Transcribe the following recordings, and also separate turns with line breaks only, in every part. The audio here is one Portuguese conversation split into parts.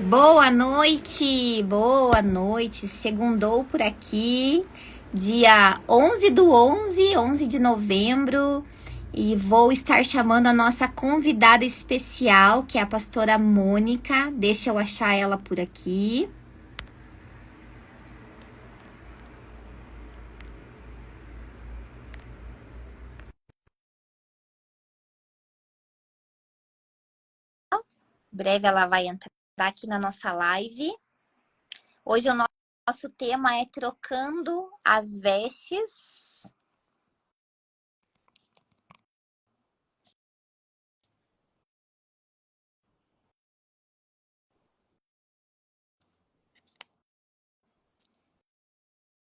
Boa noite. Segundou por aqui, dia 11 de novembro, e vou estar chamando a nossa convidada especial, que é a pastora Mônica. Deixa eu achar ela por aqui. Em breve ela vai entrar aqui na nossa live. Hoje o nosso tema é trocando as vestes.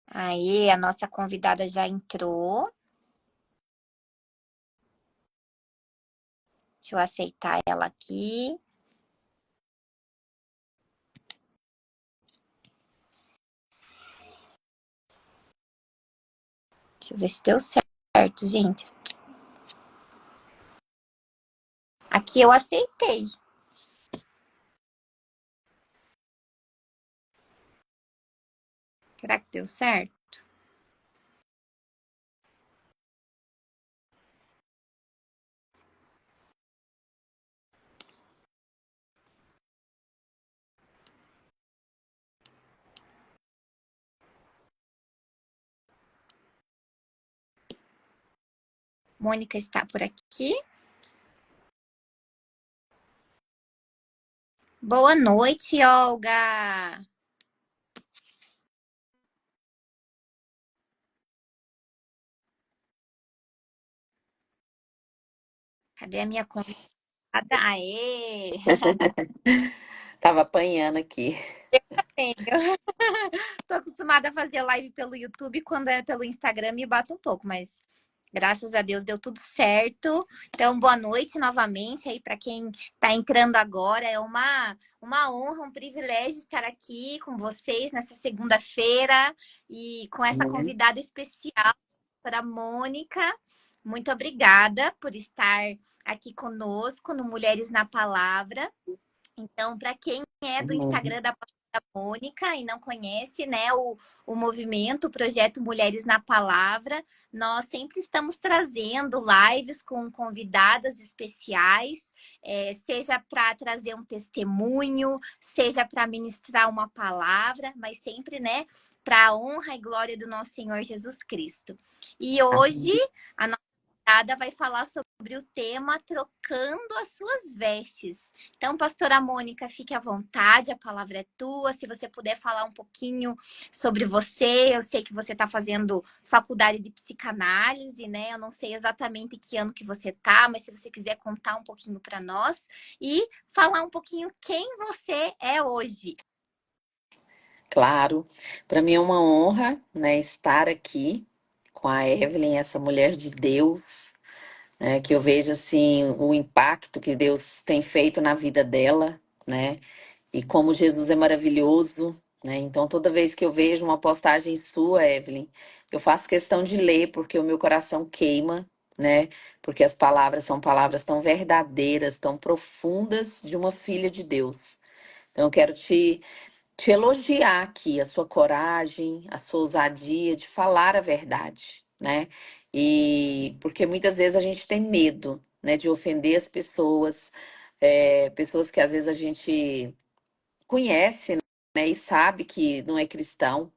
Aí, a nossa convidada já entrou. Deixa eu aceitar ela aqui. Deixa eu ver se deu certo, gente. Aqui eu aceitei. Será que deu certo? Mônica está por aqui. Boa noite, Olga. Cadê a minha convidada? Aê!
Tava apanhando aqui.
Tô acostumada a fazer live pelo YouTube, quando é pelo Instagram me bato um pouco, mas graças a Deus deu tudo certo. Então, boa noite novamente aí para quem está entrando agora. É uma honra, um privilégio estar aqui com vocês nessa segunda-feira e com essa
Uhum.
convidada especial, para a Mônica. Muito obrigada por estar aqui conosco no Mulheres na Palavra. Então, para quem é do Instagram da pastora Mônica e não conhece, né, o movimento, o projeto Mulheres na Palavra, nós sempre estamos trazendo lives com convidadas especiais, seja para trazer um testemunho, seja para ministrar uma palavra, mas sempre, né, para a honra e glória do nosso Senhor Jesus Cristo. E hoje
Amém.
a nossa convidada vai falar sobre o tema Trocando as Suas Vestes. Então, pastora Mônica, fique à vontade, a palavra é tua. Se você puder falar um pouquinho sobre você, eu sei que você está fazendo faculdade de psicanálise, né? Eu não sei exatamente que ano que você tá, mas se você quiser contar um pouquinho para nós e falar um pouquinho quem você é hoje.
Claro, para mim é uma honra, né, estar aqui com a Evelyn, essa mulher de Deus, né, que eu vejo assim o impacto que Deus tem feito na vida dela, né, e como Jesus é maravilhoso, né. Então toda vez que eu vejo uma postagem sua, Evelyn, eu faço questão de ler porque o meu coração queima, né, porque as palavras são palavras tão verdadeiras, tão profundas de uma filha de Deus. Então eu quero te elogiar aqui a sua coragem, a sua ousadia de falar a verdade, né? E porque muitas vezes a gente tem medo, né, de ofender as pessoas, pessoas que às vezes a gente conhece, né, e sabe que não é cristão,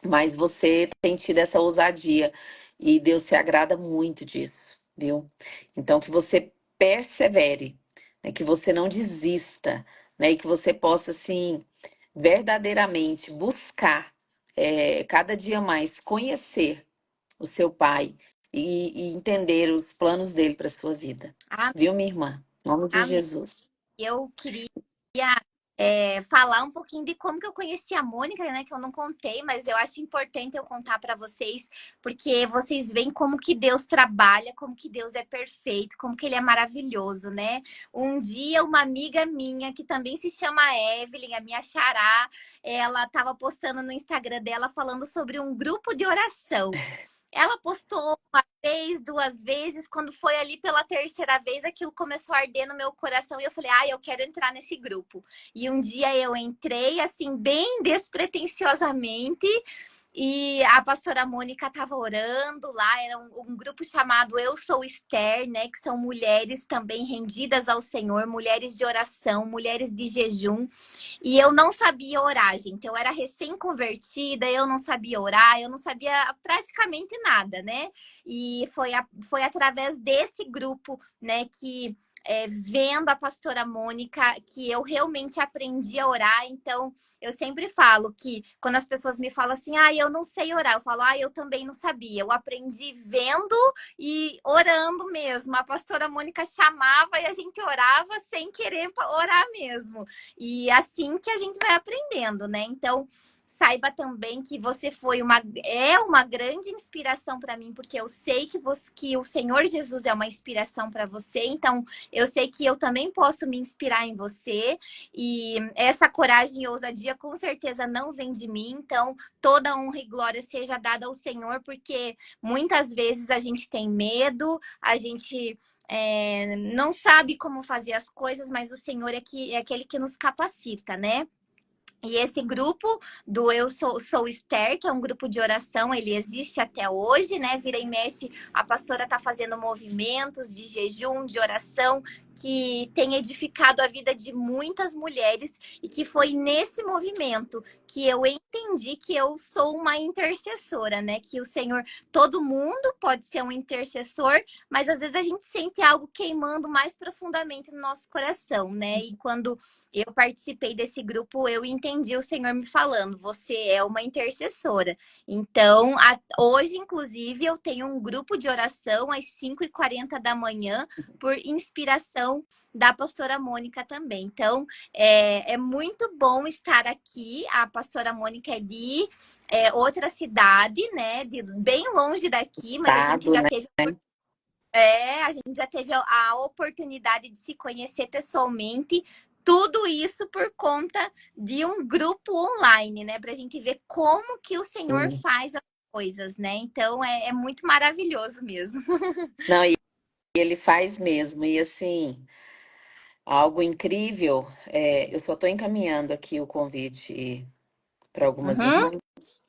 mas você tem tido essa ousadia e Deus se agrada muito disso, viu? Então que você persevere, né, que você não desista, né, e que você possa assim verdadeiramente buscar cada dia mais conhecer o seu pai e entender os planos dele para sua vida. Viu, minha irmã? Em nome de
Amém.
Jesus.
Eu queria falar um pouquinho de como que eu conheci a Mônica, né? Que eu não contei, mas eu acho importante eu contar para vocês, porque vocês veem como que Deus trabalha, como que Deus é perfeito, como que Ele é maravilhoso, né? Um dia, uma amiga minha, que também se chama Evelyn, a minha xará, ela estava postando no Instagram dela falando sobre um grupo de oração. Ela postou uma vez, duas vezes, quando foi ali pela terceira vez, aquilo começou a arder no meu coração e eu falei, eu quero entrar nesse grupo. E um dia eu entrei, assim, bem despretensiosamente, e a pastora Mônica estava orando lá, era um grupo chamado Eu Sou Esther, né? Que são mulheres também rendidas ao Senhor, mulheres de oração, mulheres de jejum. E eu não sabia orar, gente. Eu era recém-convertida, eu não sabia orar, eu não sabia praticamente nada, né? E foi através desse grupo, né, que vendo a pastora Mônica, que eu realmente aprendi a orar. Então, eu sempre falo que quando as pessoas me falam assim, eu não sei orar, eu falo, eu também não sabia. Eu aprendi vendo e orando mesmo. A pastora Mônica chamava e a gente orava sem querer orar mesmo. E assim que a gente vai aprendendo, né? Então, saiba também que você é uma grande inspiração para mim, porque eu sei que o Senhor Jesus é uma inspiração para você. Então, eu sei que eu também posso me inspirar em você. E essa coragem e ousadia com certeza não vem de mim. Então, toda honra e glória seja dada ao Senhor, porque muitas vezes a gente tem medo, a gente não sabe como fazer as coisas, mas o Senhor é aquele que nos capacita, né? E esse grupo do Eu Sou Esther, que é um grupo de oração, ele existe até hoje, né? Vira e mexe, a pastora tá fazendo movimentos de jejum, de oração, que tem edificado a vida de muitas mulheres, e que foi nesse movimento que eu entendi que eu sou uma intercessora, né? Que o Senhor, todo mundo pode ser um intercessor, mas às vezes a gente sente algo queimando mais profundamente no nosso coração, né? E quando eu participei desse grupo, eu entendi o Senhor me falando, você é uma intercessora. Então, hoje, inclusive, eu tenho um grupo de oração às 5h40 da manhã, por inspiração da pastora Mônica também. Então, é muito bom estar aqui. A pastora Mônica é de outra cidade, né? Bem longe daqui, mas a gente
Estado,
já
né?
teve a gente já teve a oportunidade de se conhecer pessoalmente. Tudo isso por conta de um grupo online, né? Para a gente ver como que o Senhor
Sim.
faz as coisas, né? Então é muito maravilhoso mesmo.
Não, e ele faz mesmo. E assim, algo incrível, eu só estou encaminhando aqui o convite para algumas
Uhum,
irmãs.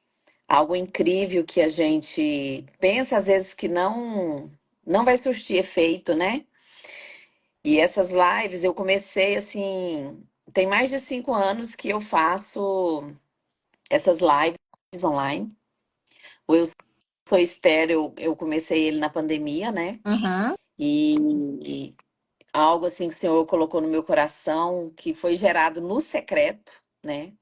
Algo incrível que a gente pensa às vezes que não vai surtir efeito, né? E essas lives eu comecei assim, tem mais de 5 anos que eu faço essas lives online. O Eu Sou Estéreo, eu comecei ele na pandemia, né?
uhum.
E algo assim que o Senhor colocou no meu coração, que foi gerado no secreto, né?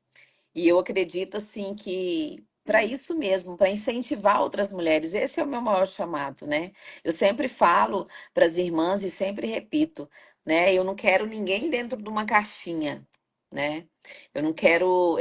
E eu acredito assim que para isso mesmo, para incentivar outras mulheres, esse é o meu maior chamado, né? Eu sempre falo para as irmãs e sempre repito, né? Eu não quero ninguém dentro de uma caixinha, né? Eu não quero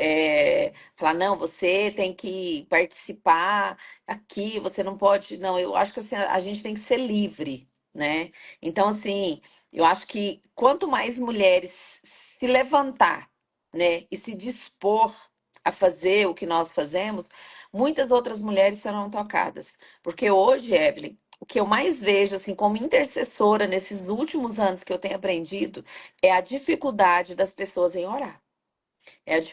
falar, não, você tem que participar aqui, você não pode. Não, eu acho que assim, a gente tem que ser livre, né? Então, assim, eu acho que quanto mais mulheres se levantar, né, e se dispor a fazer o que nós fazemos, muitas outras mulheres serão tocadas. Porque hoje, Evelyn, o que eu mais vejo, assim, como intercessora nesses últimos anos que eu tenho aprendido, é a dificuldade das pessoas em orar. É a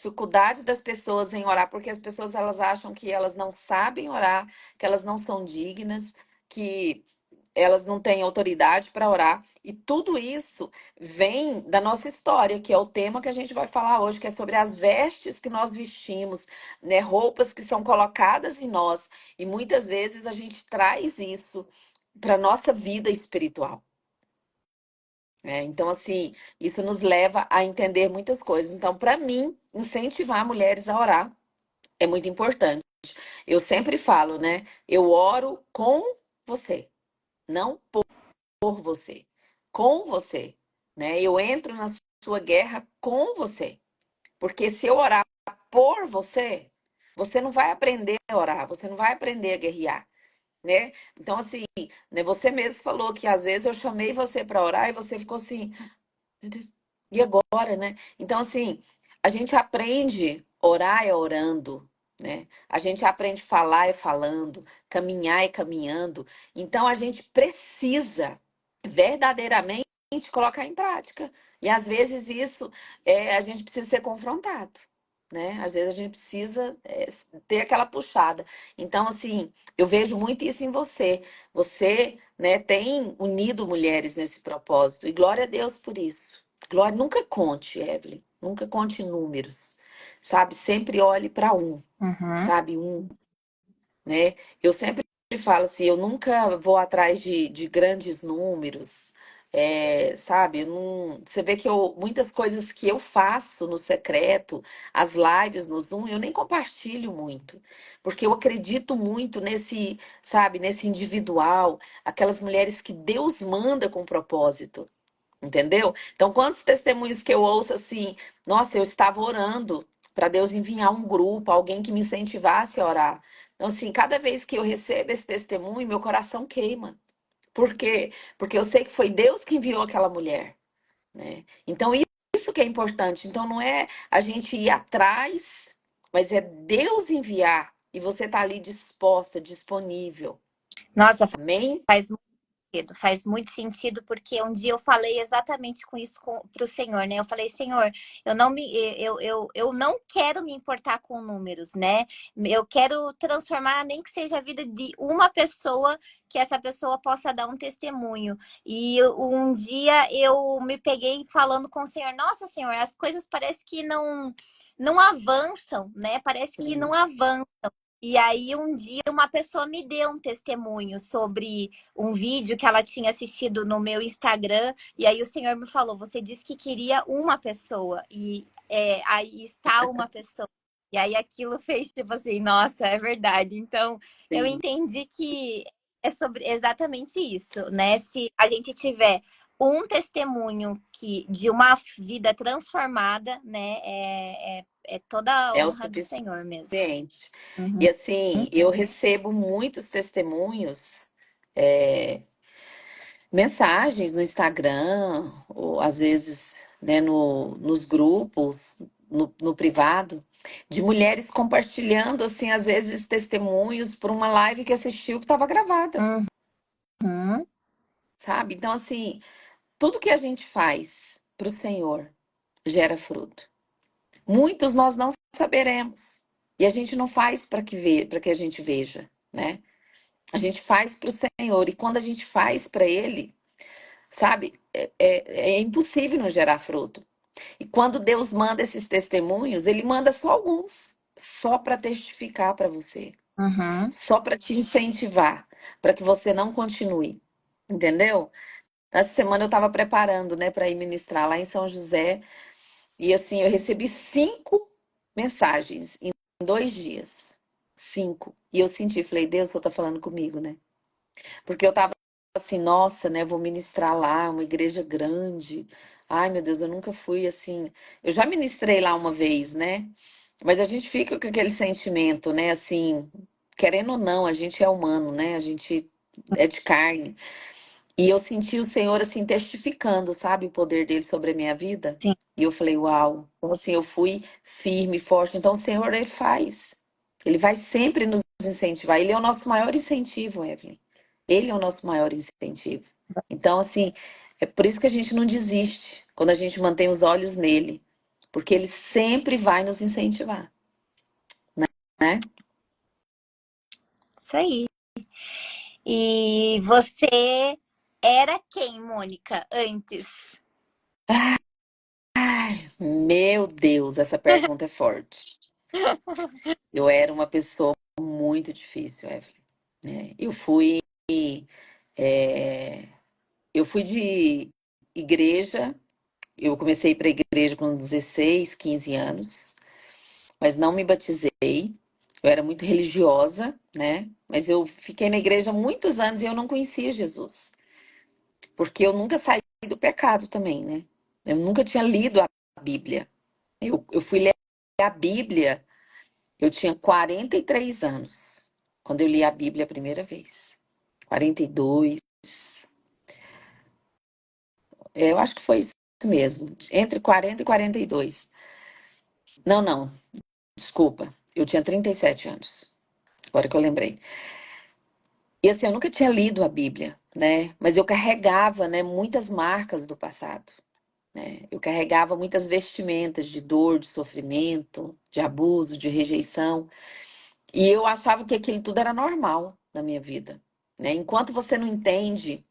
dificuldade das pessoas em orar, porque as pessoas elas acham que elas não sabem orar, que elas não são dignas, que elas não têm autoridade para orar. E tudo isso vem da nossa história, que é o tema que a gente vai falar hoje, que é sobre as vestes que nós vestimos, né? Roupas que são colocadas em nós. E muitas vezes a gente traz isso para nossa vida espiritual. Então, assim, isso nos leva a entender muitas coisas. Então, para mim, incentivar mulheres a orar é muito importante. Eu sempre falo, né? Eu oro com você, não por você, com você, né? Eu entro na sua guerra com você, porque se eu orar por você, você não vai aprender a orar, você não vai aprender a guerrear, né? Então assim, né? Você mesmo falou que às vezes eu chamei você para orar e você ficou assim, meu Deus, e agora, né? Então assim, a gente aprende a orar é orando. né? A gente aprende a falar é falando, caminhar é caminhando. Então a gente precisa verdadeiramente colocar em prática. E às vezes isso a gente precisa ser confrontado, né? Às vezes a gente precisa ter aquela puxada. Então, assim, eu vejo muito isso em você. Você, né, tem unido mulheres nesse propósito. E glória a Deus por isso. Glória, nunca conte, Evelyn. Nunca conte números, sabe? Sempre olhe para um,
Uhum.
sabe? Um, né? Eu sempre falo assim, eu nunca vou atrás de grandes números, sabe? Eu não, você vê que muitas coisas que eu faço no secreto, as lives no Zoom, eu nem compartilho muito, porque eu acredito muito nesse, sabe, nesse individual, aquelas mulheres que Deus manda com propósito. Entendeu? Então, quantos testemunhos que eu ouço assim, nossa, eu estava orando para Deus enviar um grupo, alguém que me incentivasse a orar. Então, assim, cada vez que eu recebo esse testemunho, meu coração queima. Por quê? Porque eu sei que foi Deus que enviou aquela mulher, né? Então, isso que é importante. Então, não é a gente ir atrás, mas é Deus enviar e você tá ali disposta, disponível.
Nossa,
Amém?
faz faz muito sentido, porque um dia eu falei exatamente com isso para o Senhor, né? Eu falei, Senhor, eu não quero me importar com números, né? Eu quero transformar, nem que seja a vida de uma pessoa, que essa pessoa possa dar um testemunho. E um dia eu me peguei falando com o Senhor, nossa, Senhor, as coisas parece que não avançam, né? Parece que não
Sim.
avançam. E aí, um dia, uma pessoa me deu um testemunho sobre um vídeo que ela tinha assistido no meu Instagram. E aí, o Senhor me falou: Você disse que queria uma pessoa, e aí está uma pessoa. E aí, aquilo fez tipo assim: Nossa, é verdade. Então, eu
Sim.
entendi que é sobre exatamente isso, né? Se a gente tiver um testemunho de uma vida transformada, né? É toda a
É o
honra do
suficiente.
Senhor mesmo.
Gente. E
Uhum.
assim, eu recebo muitos testemunhos, mensagens no Instagram, ou às vezes, né, nos grupos, no privado, de mulheres compartilhando, assim, às vezes, testemunhos por uma live que assistiu que estava gravada,
Uhum.
sabe? Então, assim, tudo que a gente faz para o Senhor gera fruto. Muitos nós não saberemos. E a gente não faz para que a gente veja, né? A gente faz para o Senhor. E quando a gente faz para Ele, sabe, é impossível não gerar fruto. E quando Deus manda esses testemunhos, Ele manda só alguns, só para testificar para você,
Uhum.
só para te incentivar, para que você não continue. Entendeu? Essa semana eu estava preparando, né, para ir ministrar lá em São José. E assim, eu recebi 5 mensagens em 2 dias. 5. E eu senti, falei, Deus, você tá falando comigo, né? Porque eu tava assim, nossa, né? Vou ministrar lá, uma igreja grande. Ai, meu Deus, eu nunca fui assim. Eu já ministrei lá uma vez, né? Mas a gente fica com aquele sentimento, né? Assim, querendo ou não, a gente é humano, né? A gente é de carne. E eu senti o Senhor assim testificando, sabe, o poder dele sobre a minha vida.
Sim.
E eu falei, uau. Então assim, eu fui firme, forte. Então o Senhor ele faz. Ele vai sempre nos incentivar. Ele é o nosso maior incentivo, Evelyn. Ele é o nosso maior incentivo. Então assim, é por isso que a gente não desiste quando a gente mantém os olhos nele, porque ele sempre vai nos incentivar, né?
Isso aí. E você era quem, Mônica, antes?
Meu Deus, essa pergunta é forte. Eu era uma pessoa muito difícil, Evelyn, né? É, eu fui de igreja, eu comecei para a igreja com 16, 15 anos, mas não me batizei. Eu era muito religiosa, né? Mas eu fiquei na igreja há muitos anos e eu não conhecia Jesus, porque eu nunca saí do pecado também, né? Eu nunca tinha lido a Bíblia. Eu fui ler a Bíblia, eu tinha 43 anos, quando eu li a Bíblia a primeira vez. 42. Eu acho que foi isso mesmo. Entre 40 e 42. Não, não. Desculpa. Eu tinha 37 anos, agora que eu lembrei. E assim, eu nunca tinha lido a Bíblia, né? Mas eu carregava, né, muitas marcas do passado, né? Eu carregava muitas vestimentas de dor, de sofrimento, de abuso, de rejeição. E eu achava que aquilo tudo era normal na minha vida, né? Enquanto você não entende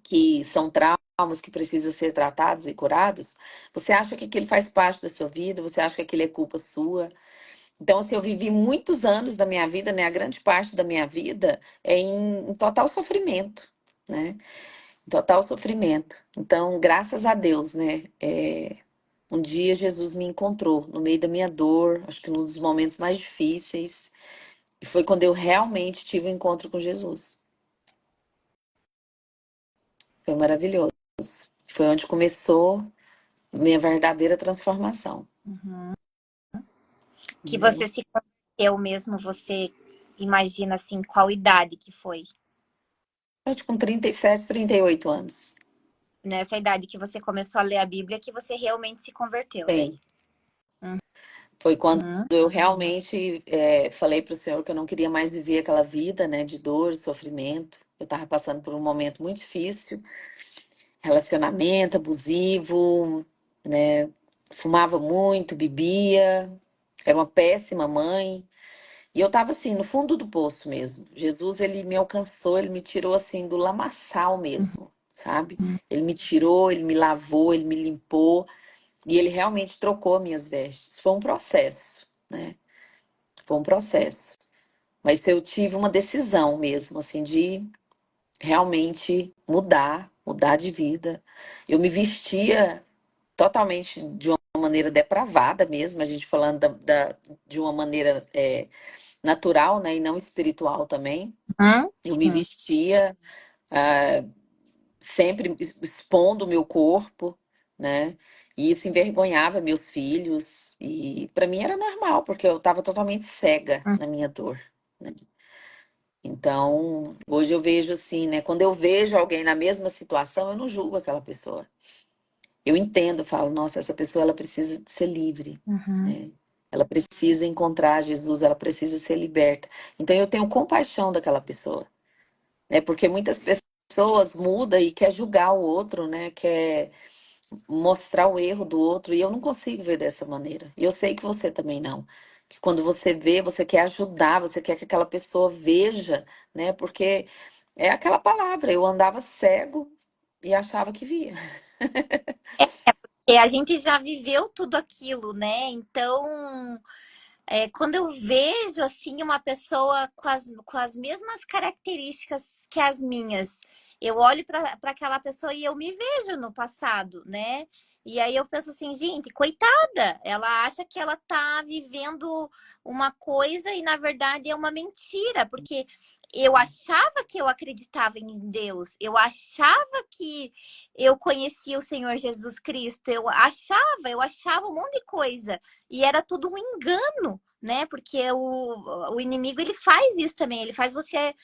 que são traumas que precisam ser tratados e curados, você acha que aquilo faz parte da sua vida, você acha que aquilo é culpa sua. Então, assim, eu vivi muitos anos da minha vida, né? A grande parte da minha vida é em total sofrimento, né? Em total sofrimento. Então, graças a Deus, né? Um dia Jesus me encontrou no meio da minha dor, acho que num dos momentos mais difíceis, e foi quando eu realmente tive um encontro com Jesus. Foi maravilhoso. Foi onde começou minha verdadeira transformação.
Uhum. Que
Entendeu?
você se converteu mesmo, você imagina assim, qual idade que foi?
Acho que com 37, 38 anos.
Nessa idade que você começou a ler a Bíblia, que você realmente se converteu daí.
Sim. Foi quando
Uhum.
eu realmente falei para o Senhor que eu não queria mais viver aquela vida, né, de dor, de sofrimento. Eu estava passando por um momento muito difícil, relacionamento abusivo, né? Fumava muito, bebia, era uma péssima mãe. E eu estava assim, no fundo do poço mesmo. Jesus, ele me alcançou, ele me tirou assim do lamaçal mesmo, sabe? Ele me tirou, ele me lavou, ele me limpou. E ele realmente trocou minhas vestes. Foi um processo, né? Foi um processo. Mas eu tive uma decisão mesmo, assim, de realmente mudar de vida. Eu me vestia totalmente de uma maneira depravada mesmo, a gente falando de uma maneira natural, né, e não espiritual também.
Uhum.
Eu me vestia sempre expondo o meu corpo, né? E isso envergonhava meus filhos. E para mim era normal, porque eu estava totalmente cega
Uhum.
na minha dor, né? Então, hoje eu vejo assim, né? Quando eu vejo alguém na mesma situação, eu não julgo aquela pessoa. Eu entendo, falo, nossa, essa pessoa ela precisa de ser livre,
Uhum.
né? Ela precisa encontrar Jesus, ela precisa ser liberta. Então eu tenho compaixão daquela pessoa, né? Porque muitas pessoas mudam e quer julgar o outro, né? Quer mostrar o erro do outro, e eu não consigo ver dessa maneira. E eu sei que você também não. Que quando você vê, você quer ajudar, você quer que aquela pessoa veja, né? Porque é aquela palavra, eu andava cego e achava que via.
E a gente já viveu tudo aquilo, né? Então, quando eu vejo assim uma pessoa com as mesmas características que as minhas, eu olho para aquela pessoa e eu me vejo no passado, né? E aí eu penso assim, gente, coitada, ela acha que ela tá vivendo uma coisa e na verdade é uma mentira, porque eu achava que eu acreditava em Deus, eu achava que eu conhecia o Senhor Jesus Cristo, eu achava um monte de coisa e era tudo um engano, né? Porque o inimigo ele faz isso também, ele faz você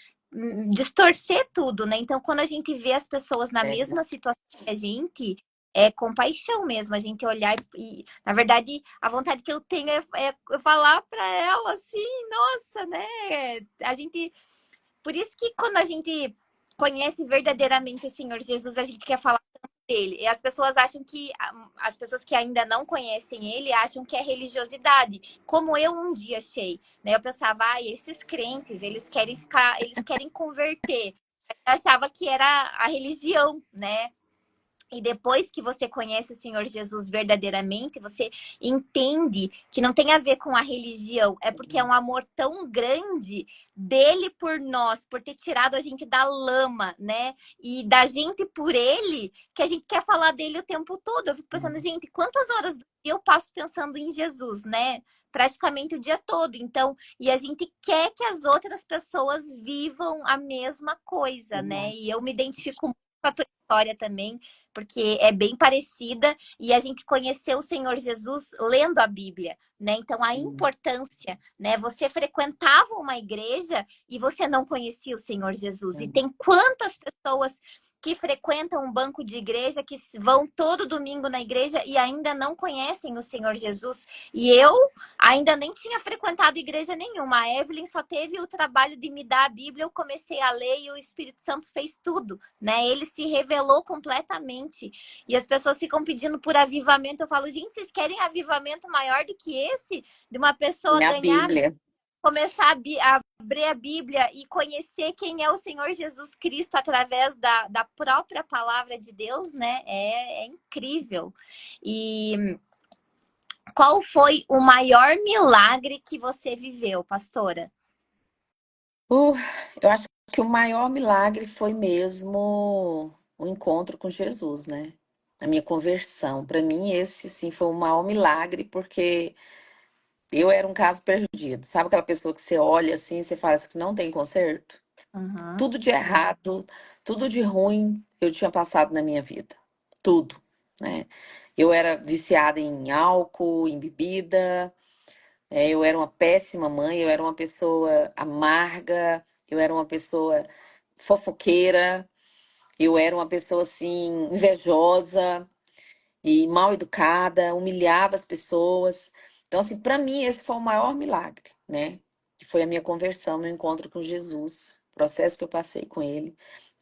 distorcer tudo, né? Então, quando a gente vê as pessoas na
É,
mesma situação que a gente, é compaixão mesmo, a gente olhar na verdade, a vontade que eu tenho é falar para ela assim, nossa, né? A gente, por isso que quando a gente conhece verdadeiramente o Senhor Jesus, a gente quer falar dele. E as pessoas acham que as pessoas que ainda não conhecem ele acham que é religiosidade, como eu um dia achei, né? Eu pensava, esses crentes, eles querem converter. Eu achava que era a religião, né? E depois que você conhece o Senhor Jesus verdadeiramente, você entende que não tem a ver com a religião, é porque é um amor tão grande dele por nós, por ter tirado a gente da lama, né? E da gente por ele, que a gente quer falar dele o tempo todo. Eu fico pensando, gente, quantas horas do dia eu passo pensando em Jesus, né? Praticamente o dia todo. Então, e a gente quer que as outras pessoas vivam a mesma coisa, né? E eu me identifico muito com a tua história também, porque é bem parecida e a gente conheceu o Senhor Jesus lendo a Bíblia, né? Então a importância, né? Você frequentava uma igreja e você não conhecia o Senhor Jesus. E tem quantas pessoas que frequentam um banco de igreja, que vão todo domingo na igreja e ainda não conhecem o Senhor Jesus. E eu ainda nem tinha frequentado igreja nenhuma. A Evelyn só teve o trabalho de me dar a Bíblia, eu comecei a ler e o Espírito Santo fez tudo, né? Ele se revelou completamente. E as pessoas ficam pedindo por avivamento. Eu falo, gente, vocês querem avivamento maior do que esse? De uma pessoa
Na
ganhar,
Bíblia.
começar a abrir a Bíblia e conhecer quem é o Senhor Jesus Cristo através da própria palavra de Deus, né? É incrível. E qual foi o maior milagre que você viveu, pastora?
Uh, eu acho que o maior milagre foi mesmo o encontro com Jesus, né? A minha conversão. Para mim, esse sim foi o maior milagre, porque eu era um caso perdido. Sabe aquela pessoa que você olha assim e você fala assim, que não tem conserto?
Uhum.
Tudo de errado, tudo de ruim eu tinha passado na minha vida. Tudo, né? Eu era viciada em álcool, em bebida, eu era uma péssima mãe, eu era uma pessoa amarga, eu era uma pessoa fofoqueira, eu era uma pessoa assim, invejosa e mal educada, humilhava as pessoas. Então, assim, para mim, esse foi o maior milagre, né? Que foi a minha conversão, meu encontro com Jesus, o processo que eu passei com ele.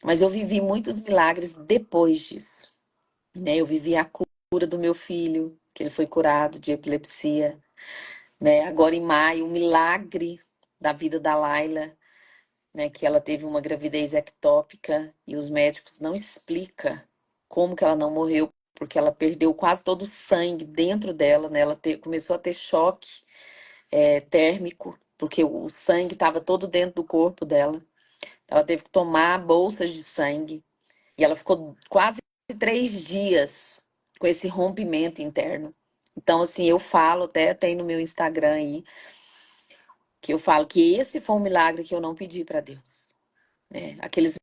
Mas eu vivi muitos milagres depois disso, né? Eu vivi a cura do meu filho, que ele foi curado de epilepsia, né? Agora em maio, um milagre da vida da Laila, né? Que ela teve uma gravidez ectópica e os médicos não explicam como que ela não morreu, porque ela perdeu quase todo o sangue dentro dela, né? Começou a ter choque térmico, porque o sangue estava todo dentro do corpo dela. Ela teve que tomar bolsas de sangue e ela ficou quase 3 dias com esse rompimento interno. Então, assim, eu falo, até tem no meu Instagram aí, que eu falo que esse foi um milagre que eu não pedi para Deus, né? Aqueles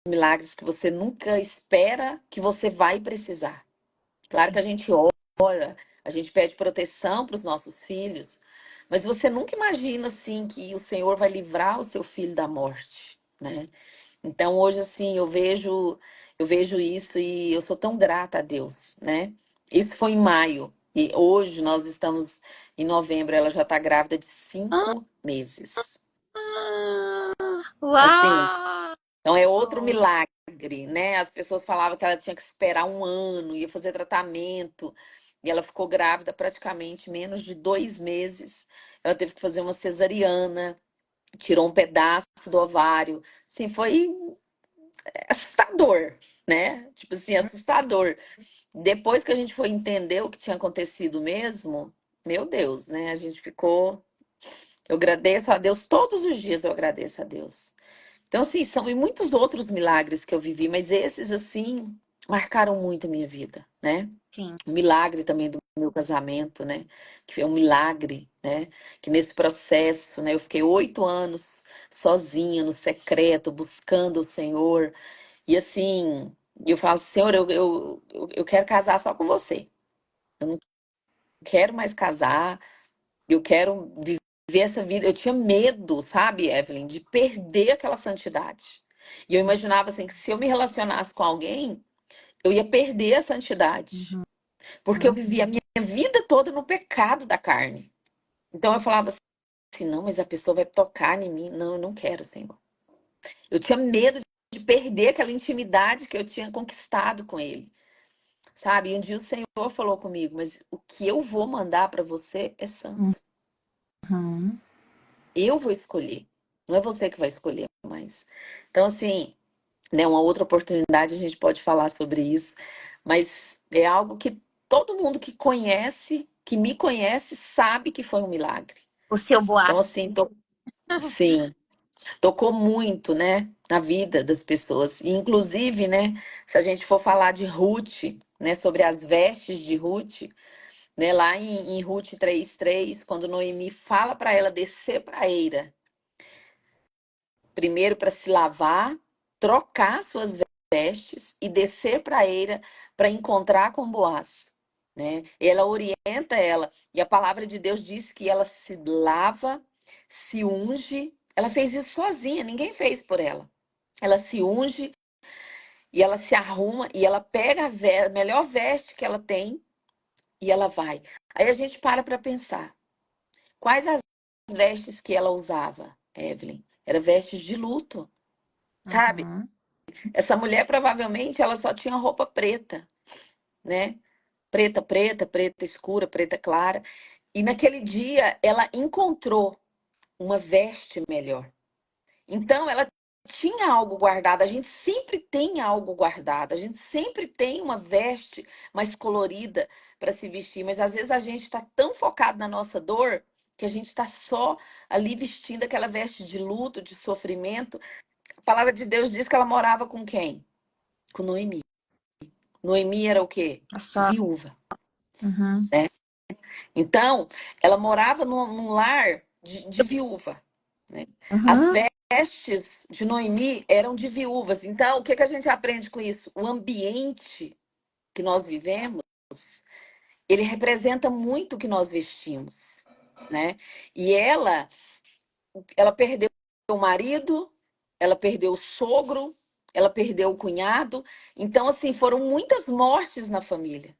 milagres que você nunca espera que você vai precisar. Claro que a gente ora, a gente pede proteção para os nossos filhos, mas você nunca imagina assim que o Senhor vai livrar o seu filho da morte, né? Então hoje assim eu vejo isso e eu sou tão grata a Deus, né? Isso foi em maio e hoje nós estamos em novembro, ela já está grávida de 5 meses. Assim,
Uau!
então é outro milagre, né? As pessoas falavam que ela tinha que esperar um ano, ia fazer tratamento, e ela ficou grávida praticamente menos de 2 meses. Ela teve que fazer uma cesariana, tirou um pedaço do ovário. Assim, foi assustador, né? Tipo assim, assustador. Depois que a gente foi entender o que tinha acontecido mesmo, meu Deus, né? A gente ficou. Eu agradeço a Deus, todos os dias eu agradeço a Deus. Então, assim, são e muitos outros milagres que eu vivi, mas esses, assim, marcaram muito a minha vida, né?
Sim.
O milagre também do meu casamento, né? Que foi um milagre, né? Que nesse processo, né? Eu fiquei 8 anos sozinha, no secreto, buscando o Senhor. E assim, eu falo, Senhor, eu quero casar só com você. Eu não quero mais casar, eu quero viver essa vida. Eu tinha medo, sabe, Evelyn, de perder aquela santidade. E eu imaginava assim que se eu me relacionasse com alguém, eu ia perder a santidade,
Uhum.
porque eu vivia a minha vida toda no pecado da carne. Então eu falava assim, não, mas a pessoa vai tocar em mim. Não, eu não quero, Senhor. Eu tinha medo de perder aquela intimidade que eu tinha conquistado com ele, sabe? E um dia o Senhor falou comigo, mas o que eu vou mandar para você é santo.
Uhum.
Eu vou escolher. Não é você que vai escolher mais. Então, assim, né, uma outra oportunidade a gente pode falar sobre isso, mas é algo que todo mundo que conhece, que me conhece, sabe que foi um milagre.
O seu
Então,
Boaz.
assim, sim, tocou muito, né, na vida das pessoas. E, inclusive, né, se a gente for falar de Ruth, né, sobre as vestes de Ruth, né, lá em Ruth 3:3, quando Noemi fala para ela descer para a eira, primeiro para se lavar, trocar suas vestes e descer para a eira para encontrar com Boaz, né? Ela orienta ela e a palavra de Deus diz que ela se lava, se unge. Ela fez isso sozinha, ninguém fez por ela. Ela se unge e ela se arruma e ela pega a melhor veste que ela tem e ela vai. Aí a gente para pensar. Quais as vestes que ela usava, Evelyn? Era vestes de luto, sabe?
Uhum.
Essa mulher provavelmente ela só tinha roupa preta, né? Preta, preta, preta escura, preta clara. E naquele dia ela encontrou uma veste melhor. Então ela tinha algo guardado. A gente sempre tem algo guardado. A gente sempre tem uma veste mais colorida para se vestir. Mas às vezes a gente está tão focado na nossa dor que a gente está só ali vestindo aquela veste de luto, de sofrimento. A palavra de Deus diz que ela morava com quem? Com Noemi. Noemi era o quê?
É só.
Viúva,
Uhum.
né? Então, ela morava num lar de viúva, né? As
Uhum.
vestes de Noemi eram de viúvas. Então, o que que a gente aprende com isso? O ambiente que nós vivemos, ele representa muito o que nós vestimos, né? E ela perdeu o marido, ela perdeu o sogro, ela perdeu o cunhado. Então, assim, foram muitas mortes na família.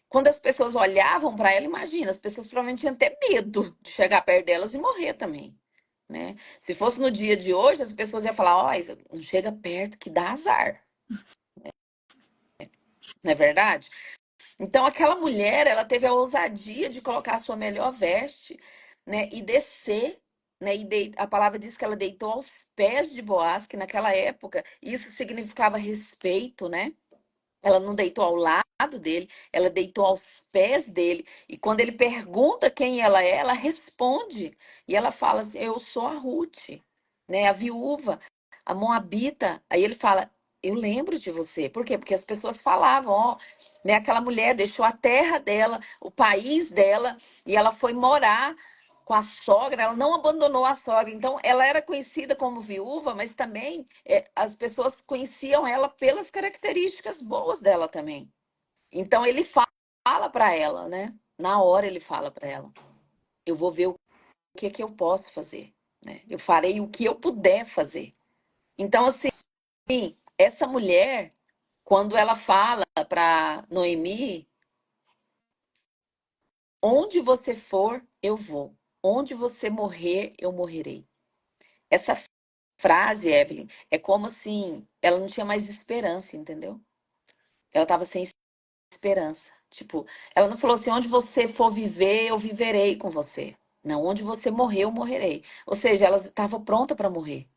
Quando as pessoas olhavam para ela, imagina, as pessoas provavelmente tinham até medo de chegar perto delas e morrer também, né? Se fosse no dia de hoje, as pessoas iam falar, ó, oh, não chega perto que dá azar, não é verdade? Então aquela mulher, ela teve a ousadia de colocar a sua melhor veste, né, e descer, né, a palavra diz que ela deitou aos pés de Boaz, que naquela época isso significava respeito, né? Ela não deitou ao lado dele, ela deitou aos pés dele. E quando ele pergunta quem ela é, ela responde. E ela fala assim: eu sou a Ruth, né? A viúva, a Moabita. Aí ele fala: eu lembro de você. Por quê? Porque as pessoas falavam: ó, né? Aquela mulher deixou a terra dela, o país dela, e ela foi morar com a sogra, ela não abandonou a sogra. Então, ela era conhecida como viúva, mas também as pessoas conheciam ela pelas características boas dela também. Então, ele fala para ela, né? Na hora ele fala para ela: eu vou ver o que é que eu posso fazer, né? Eu farei o que eu puder fazer. Então, assim, essa mulher, quando ela fala para Noemi, onde você for, eu vou. Onde você morrer, eu morrerei. Essa frase, Evelyn, é como assim, ela não tinha mais esperança, entendeu? Ela estava sem esperança. Tipo, ela não falou assim, onde você for viver, eu viverei com você. Não, onde você morrer, eu morrerei. Ou seja, ela estava pronta para morrer.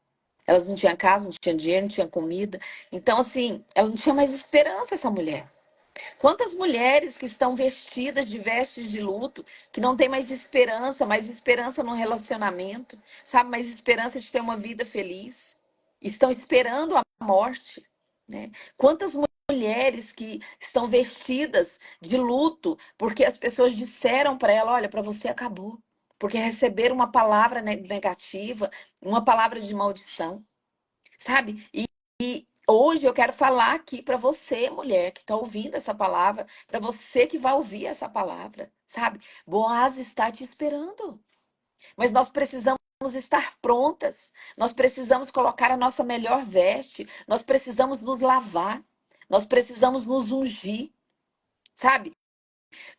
Elas não tinham casa, não tinham dinheiro, não tinham comida. Então, assim, ela não tinha mais esperança, essa mulher. Quantas mulheres que estão vestidas de vestes de luto, que não tem mais esperança no relacionamento, sabe, mais esperança de ter uma vida feliz, estão esperando a morte, né? Quantas mulheres que estão vestidas de luto porque as pessoas disseram para ela, olha, para você acabou, porque receberam uma palavra negativa, uma palavra de maldição, sabe? E hoje eu quero falar aqui para você, mulher, que está ouvindo essa palavra, para você que vai ouvir essa palavra, sabe? Boaz está te esperando, mas nós precisamos estar prontas, nós precisamos colocar a nossa melhor veste, nós precisamos nos lavar, nós precisamos nos ungir, sabe?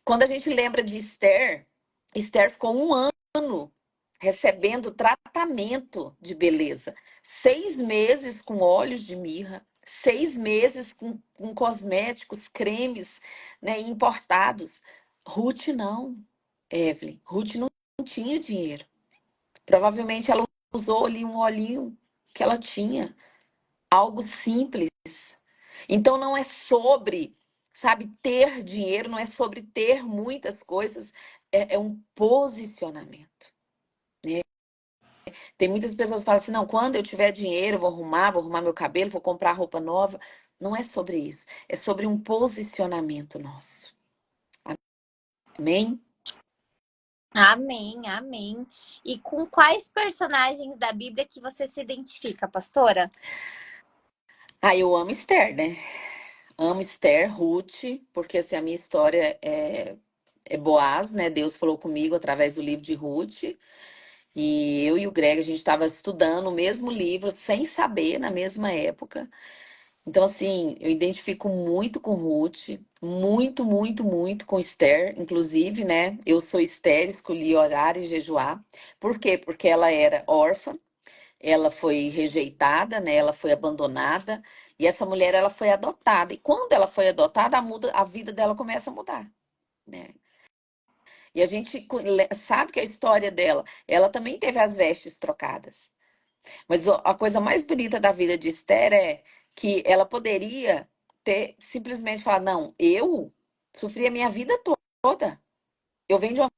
Quando a gente lembra de Esther, Esther ficou um ano recebendo tratamento de beleza. 6 meses com óleos de mirra, 6 meses com cosméticos, cremes, né, importados. Ruth não, Evelyn. Ruth não tinha dinheiro. Provavelmente ela usou ali um olhinho que ela tinha, algo simples. Então não é sobre, sabe, ter dinheiro, não é sobre ter muitas coisas, é um posicionamento. Tem muitas pessoas que falam assim, não, quando eu tiver dinheiro, eu vou arrumar meu cabelo, vou comprar roupa nova. Não é sobre isso. É sobre um posicionamento nosso. Amém?
Amém, amém. E com quais personagens da Bíblia que você se identifica, pastora?
Ah, eu amo Esther, né? Amo Esther, Ruth, porque assim, a minha história é Boaz, né? Deus falou comigo através do livro de Ruth. E eu e o Greg, a gente estava estudando o mesmo livro, sem saber, na mesma época. Então, assim, eu identifico muito com Ruth, muito, muito, muito com Esther. Inclusive, né? Eu sou Esther, escolhi orar e jejuar. Por quê? Porque ela era órfã, ela foi rejeitada, né? Ela foi abandonada. E essa mulher, ela foi adotada. E quando ela foi adotada, a vida dela começa a mudar, né? E a gente sabe que a história dela, ela também teve as vestes trocadas. Mas a coisa mais bonita da vida de Esther é que ela poderia ter simplesmente falar: não, eu sofri a minha vida toda. Eu venho de uma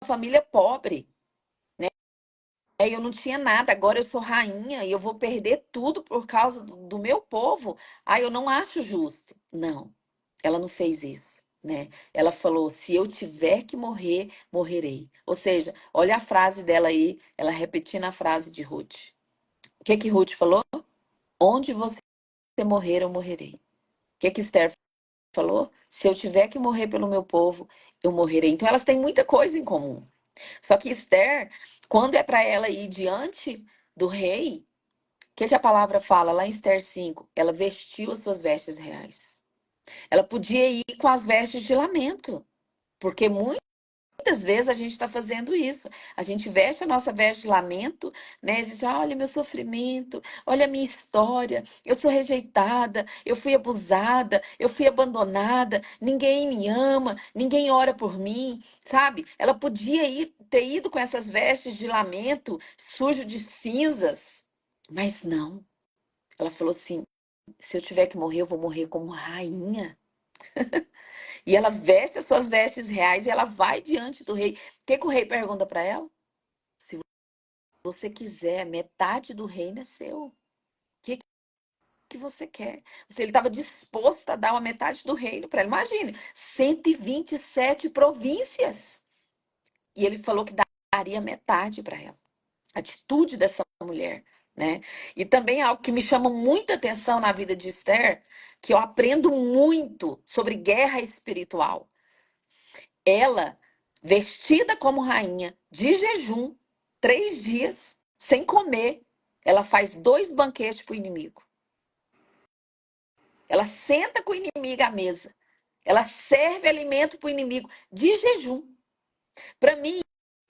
família pobre, né? Eu não tinha nada, agora eu sou rainha e eu vou perder tudo por causa do meu povo. Ah, eu não acho justo. Não, ela não fez isso, né? Ela falou: se eu tiver que morrer, morrerei. Ou seja, olha a frase dela aí, ela repetindo a frase de Ruth. O que que Ruth falou? Onde você morrer, eu morrerei. O que que Esther falou? Se eu tiver que morrer pelo meu povo, eu morrerei. Então elas têm muita coisa em comum. Só que Esther, quando é para ela ir diante do rei, o que que a palavra fala lá em Esther 5? Ela vestiu as suas vestes reais. Ela podia ir com as vestes de lamento, porque muitas vezes a gente está fazendo isso. A gente veste a nossa veste de lamento, né? A gente, olha meu sofrimento, olha a minha história. Eu sou rejeitada, eu fui abusada, eu fui abandonada, ninguém me ama, ninguém ora por mim, sabe? Ela podia ter ido com essas vestes de lamento, sujo de cinzas, mas não. Ela falou assim: se eu tiver que morrer, eu vou morrer como rainha. E ela veste as suas vestes reais e ela vai diante do rei. O que que o rei pergunta para ela? Se você quiser, metade do reino é seu. O que que você quer? Ele estava disposto a dar uma metade do reino para ela. Imagine, 127 províncias. E ele falou que daria metade para ela. A atitude dessa mulher, né? E também algo que me chama muita atenção na vida de Esther, que eu aprendo muito sobre guerra espiritual. Ela, vestida como rainha, de jejum, 3 dias, sem comer, ela faz 2 banquetes para o inimigo. Ela senta com o inimigo à mesa. Ela serve alimento para o inimigo de jejum. Para mim,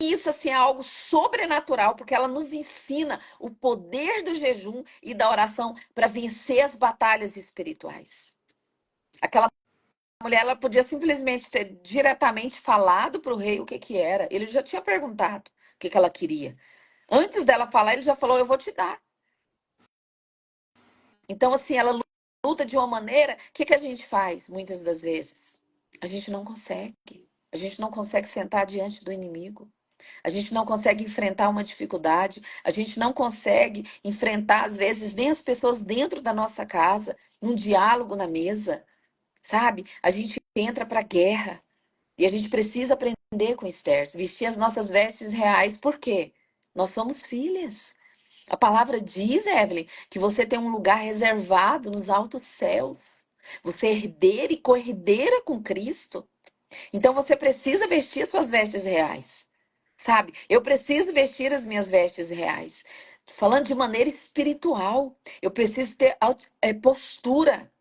isso assim, é algo sobrenatural, porque ela nos ensina o poder do jejum e da oração para vencer as batalhas espirituais. Aquela mulher, ela podia simplesmente ter diretamente falado para o rei o que que era. Ele já tinha perguntado o que que ela queria. Antes dela falar, ele já falou: eu vou te dar. Então, assim, ela luta de uma maneira. O que que a gente faz muitas das vezes? A gente não consegue. A gente não consegue sentar diante do inimigo. A gente não consegue enfrentar uma dificuldade. A gente não consegue enfrentar, às vezes, nem as pessoas dentro da nossa casa, um diálogo na mesa, sabe? A gente entra para a guerra. E a gente precisa aprender com Esther, vestir as nossas vestes reais, por quê? Nós somos filhas. A palavra diz, Evelyn, que você tem um lugar reservado nos altos céus. Você é herdeira e co-herdeira com Cristo. Então você precisa vestir suas vestes reais. Sabe? Eu preciso vestir as minhas vestes reais. Falando de maneira espiritual, eu preciso ter postura.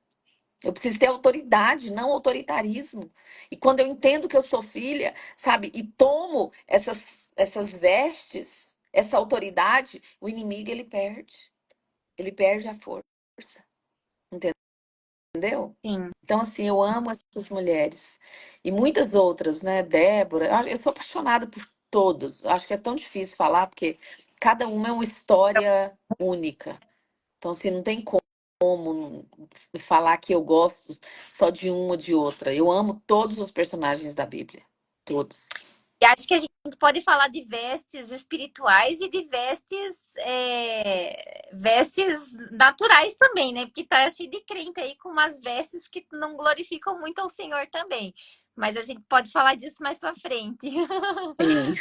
Eu preciso ter autoridade, não autoritarismo. E quando eu entendo que eu sou filha, sabe, e tomo essas vestes, essa autoridade, o inimigo ele perde. Ele perde a força. Entendeu?
Sim.
Então, assim, eu amo essas mulheres. E muitas outras, né? Débora, eu sou apaixonada por todas. Acho que é tão difícil falar, porque cada uma é uma história única. Então, assim, não tem como falar que eu gosto só de uma ou de outra. Eu amo todos os personagens da Bíblia. Todos.
E acho que a gente pode falar de vestes espirituais e de vestes naturais também, né? Porque tá cheio de crente aí com umas vestes que não glorificam muito ao Senhor também. Mas a gente pode falar disso mais para frente.
Sim.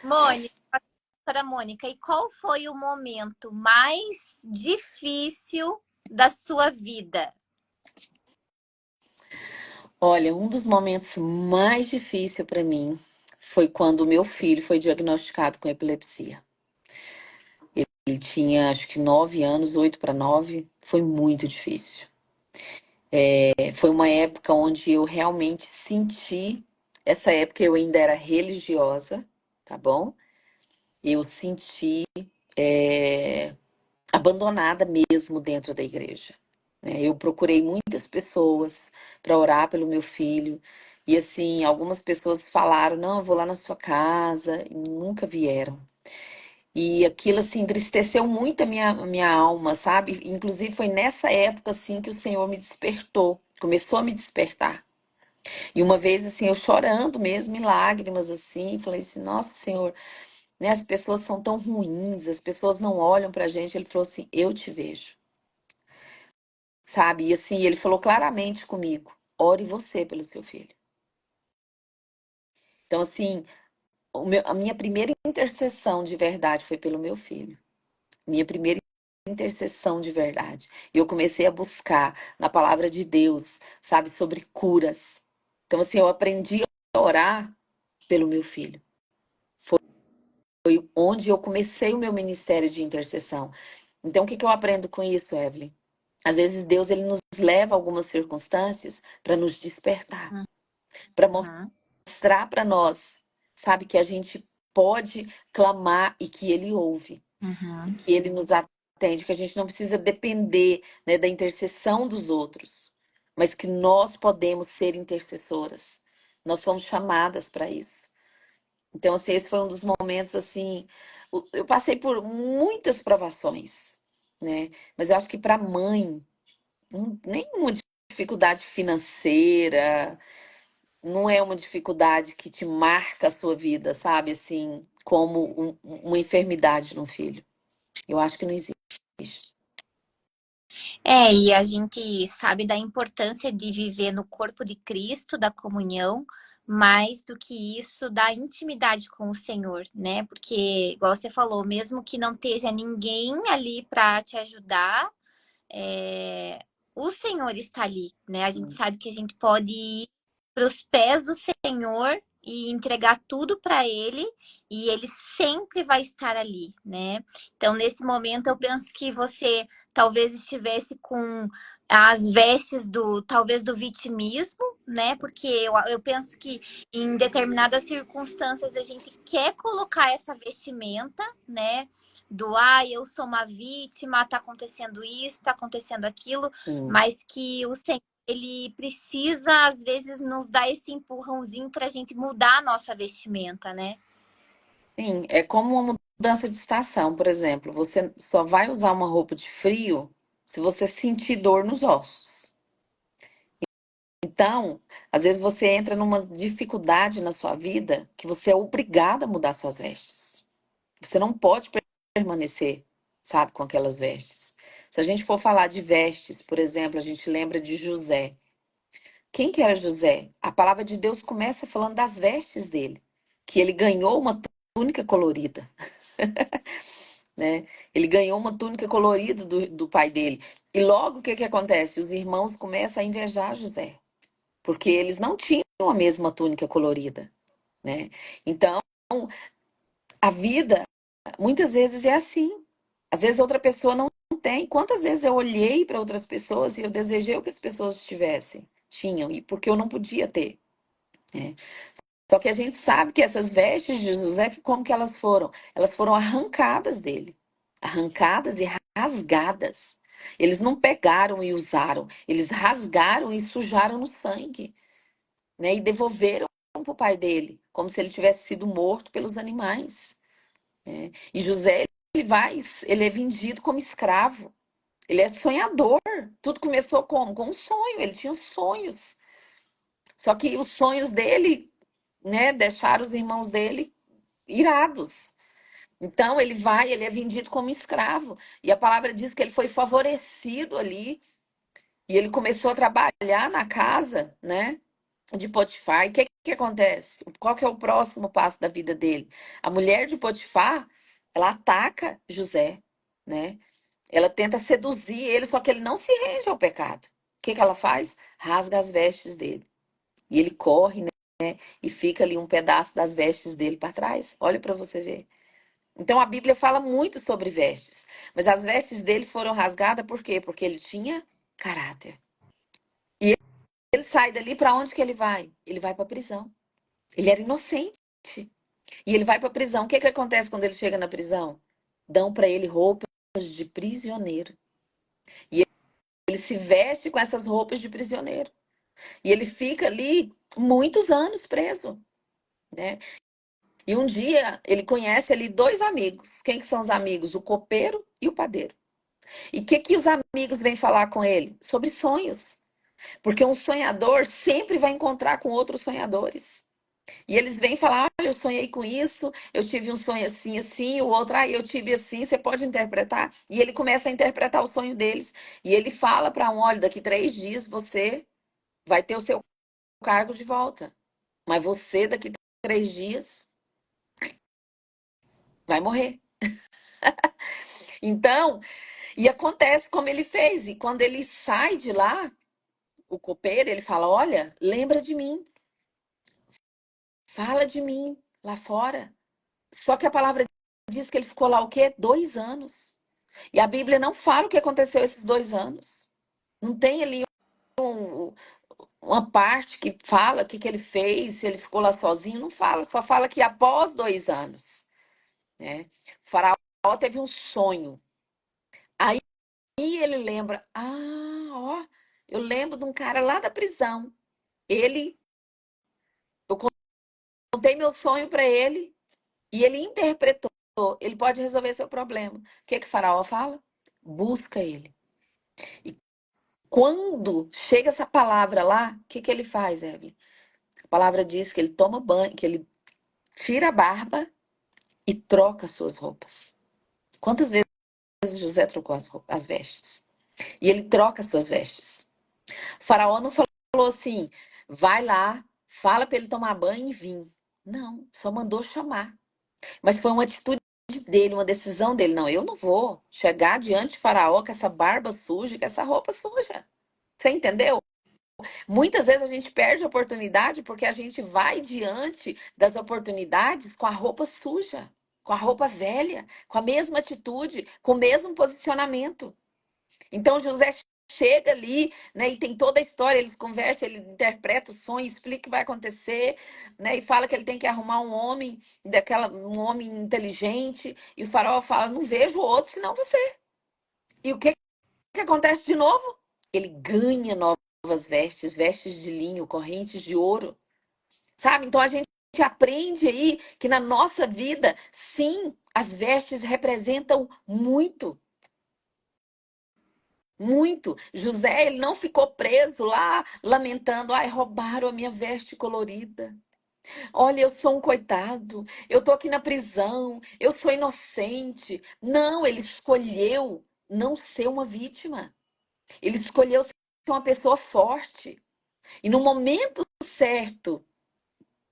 Mônica, para Mônica, e qual foi o momento mais difícil da sua vida?
Olha, um dos momentos mais difíceis para mim foi quando o meu filho foi diagnosticado com epilepsia. Ele tinha, acho que 9 anos, 8 para 9. foi muito difícil. Foi uma época onde eu realmente senti. Essa época eu ainda era religiosa, tá bom? Eu senti abandonada mesmo dentro da igreja, né? Eu procurei muitas pessoas para orar pelo meu filho. E assim, algumas pessoas falaram: não, eu vou lá na sua casa, e nunca vieram. E aquilo assim entristeceu muito a minha alma, sabe? Inclusive foi nessa época assim que o Senhor me despertou, começou a me despertar. E uma vez assim, eu chorando mesmo, em lágrimas assim, falei assim: "Nossa, Senhor, né, as pessoas são tão ruins, as pessoas não olham pra gente". Ele falou assim: "Eu te vejo". Sabe? E assim, ele falou claramente comigo: "Ore você pelo seu filho". Então assim, a minha primeira intercessão de verdade foi pelo meu filho. Minha primeira intercessão de verdade. E eu comecei a buscar na palavra de Deus, sabe, sobre curas. Então, assim, eu aprendi a orar pelo meu filho. Foi onde eu comecei o meu ministério de intercessão. Então, o que que eu aprendo com isso, Evelyn? Às vezes Deus ele nos leva a algumas circunstâncias para nos despertar, para
Uhum,
mostrar para nós, sabe, que a gente pode clamar e que Ele ouve. E
uhum,
que ele nos atende, que a gente não precisa depender, né, da intercessão dos outros, mas que nós podemos ser intercessoras. Nós fomos chamadas para isso. Então, assim, esse foi um dos momentos, assim, eu passei por muitas provações, né? Mas eu acho que para mãe, nenhuma dificuldade financeira, não é uma dificuldade que te marca a sua vida, sabe? Assim, como uma enfermidade no filho. Eu acho que não existe.
e a gente sabe da importância de viver no corpo de Cristo, da comunhão, mais do que isso, da intimidade com o Senhor, né? Porque, igual você falou, mesmo que não esteja ninguém ali para te ajudar, é, o Senhor está ali, né? A gente sabe que a gente pode ir para os pés do Senhor e entregar tudo para Ele, e Ele sempre vai estar ali, né? Então, nesse momento, eu penso que você talvez estivesse com as vestes do, talvez, do vitimismo, né? Porque eu penso que em determinadas circunstâncias a gente quer colocar essa vestimenta, né? Do eu sou uma vítima, tá acontecendo isso, tá acontecendo aquilo,
Sim.
mas que o Senhor ele precisa às vezes nos dar esse empurrãozinho para a gente mudar a nossa vestimenta, né?
Sim, é como uma mudança de estação, por exemplo. Você só vai usar uma roupa de frio se você sentir dor nos ossos. Então, às vezes você entra numa dificuldade na sua vida que você é obrigada a mudar suas vestes. Você não pode permanecer, sabe, com aquelas vestes. Se a gente for falar de vestes, por exemplo, a gente lembra de José. Quem que era José? A palavra de Deus começa falando das vestes dele, que ele ganhou uma túnica colorida. Né? Ele ganhou uma túnica colorida do pai dele. E logo o que que acontece? Os irmãos começam a invejar José, porque eles não tinham a mesma túnica colorida, né? Então, a vida muitas vezes é assim. Às vezes outra pessoa não tem. Quantas vezes eu olhei para outras pessoas e eu desejei o que as pessoas tivessem, tinham, e porque eu não podia ter, né? Só que a gente sabe que essas vestes de José, como que elas foram? Elas foram arrancadas dele. Arrancadas e rasgadas. Eles não pegaram e usaram. Eles rasgaram e sujaram no sangue, né? E devolveram para o pai dele, como se ele tivesse sido morto pelos animais, né? E José, ele é vendido como escravo. Ele é sonhador. Tudo começou como? Com um sonho. Ele tinha sonhos. Só que os sonhos dele, né, deixaram os irmãos dele irados. Então ele é vendido como escravo. E a palavra diz que ele foi favorecido ali. E ele começou a trabalhar na casa, né, de Potifar. E o que que acontece? Qual que é o próximo passo da vida dele? A mulher de Potifar, ela ataca José, né? Ela tenta seduzir ele, só que ele não se rende ao pecado. O que que ela faz? Rasga as vestes dele. E ele corre, né? E fica ali um pedaço das vestes dele para trás. Olha para você ver. Então a Bíblia fala muito sobre vestes. Mas as vestes dele foram rasgadas por quê? Porque ele tinha caráter. E ele sai dali, para onde que ele vai? Ele vai para a prisão. Ele era inocente. E ele vai para a prisão. O que que acontece quando ele chega na prisão? Dão para ele roupas de prisioneiro. E ele se veste com essas roupas de prisioneiro. E ele fica ali muitos anos preso, né? E um dia ele conhece ali dois amigos. Quem que são os amigos? O copeiro e o padeiro. E o que que os amigos vêm falar com ele? Sobre sonhos. Porque um sonhador sempre vai encontrar com outros sonhadores. E eles vêm falar: olha, eu sonhei com isso, eu tive um sonho assim, assim, o outro, eu tive assim, você pode interpretar? E ele começa a interpretar o sonho deles. E ele fala para um: olha, daqui 3 dias você vai ter o seu cargo de volta. Mas você, daqui 3 dias, vai morrer. Então, e acontece como ele fez. E quando ele sai de lá, o copeiro, ele fala: olha, lembra de mim, fala de mim lá fora. Só que a palavra diz que ele ficou lá o quê? 2 anos. E a Bíblia não fala o que aconteceu esses 2 anos. Não tem ali um- uma parte que fala o que ele fez, se ele ficou lá sozinho. Não fala, só fala que após 2 anos, né? O faraó teve um sonho. Aí ele lembra: ó, eu lembro de um cara lá da prisão. Ele, eu contei meu sonho para ele e ele interpretou. Ele pode resolver seu problema. O que que o faraó fala? Busca ele. E quando chega essa palavra lá, o que que ele faz, Evelyn? A palavra diz que ele toma banho, que ele tira a barba e troca suas roupas. Quantas vezes José trocou as vestes? E ele troca suas vestes. O faraó não falou assim: vai lá, fala para ele tomar banho e vir. Não, só mandou chamar. Mas foi uma atitude dele, uma decisão dele. Não, eu não vou chegar diante de Faraó com essa barba suja, com essa roupa suja. Você entendeu? Muitas vezes a gente perde a oportunidade porque a gente vai diante das oportunidades com a roupa suja, com a roupa velha, com a mesma atitude, com o mesmo posicionamento. Então José chega ali, né, e tem toda a história, eles conversam, ele interpreta o sonho, explica o que vai acontecer, né, e fala que ele tem que arrumar um homem, um homem inteligente, e o faraó fala: não vejo outro senão você. E o que que acontece de novo? Ele ganha novas vestes, vestes de linho, correntes de ouro, sabe? Então a gente aprende aí que na nossa vida, sim, as vestes representam muito. Muito. José, ele não ficou preso lá, lamentando: ai, roubaram a minha veste colorida. Olha, eu sou um coitado. Eu tô aqui na prisão. Eu sou inocente. Não, ele escolheu não ser uma vítima. Ele escolheu ser uma pessoa forte. E no momento certo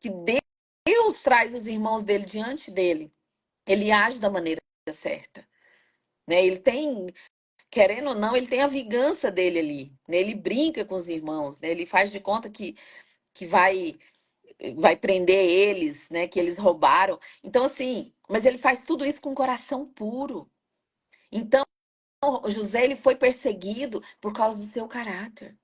que Deus traz os irmãos dele diante dele, ele age da maneira certa, né? Ele tem, querendo ou não, ele tem a vingança dele ali, né? Ele brinca com os irmãos, né? Ele faz de conta que vai prender eles, né? Que eles roubaram. Então, assim, mas ele faz tudo isso com coração puro. Então, José, ele foi perseguido por causa do seu caráter,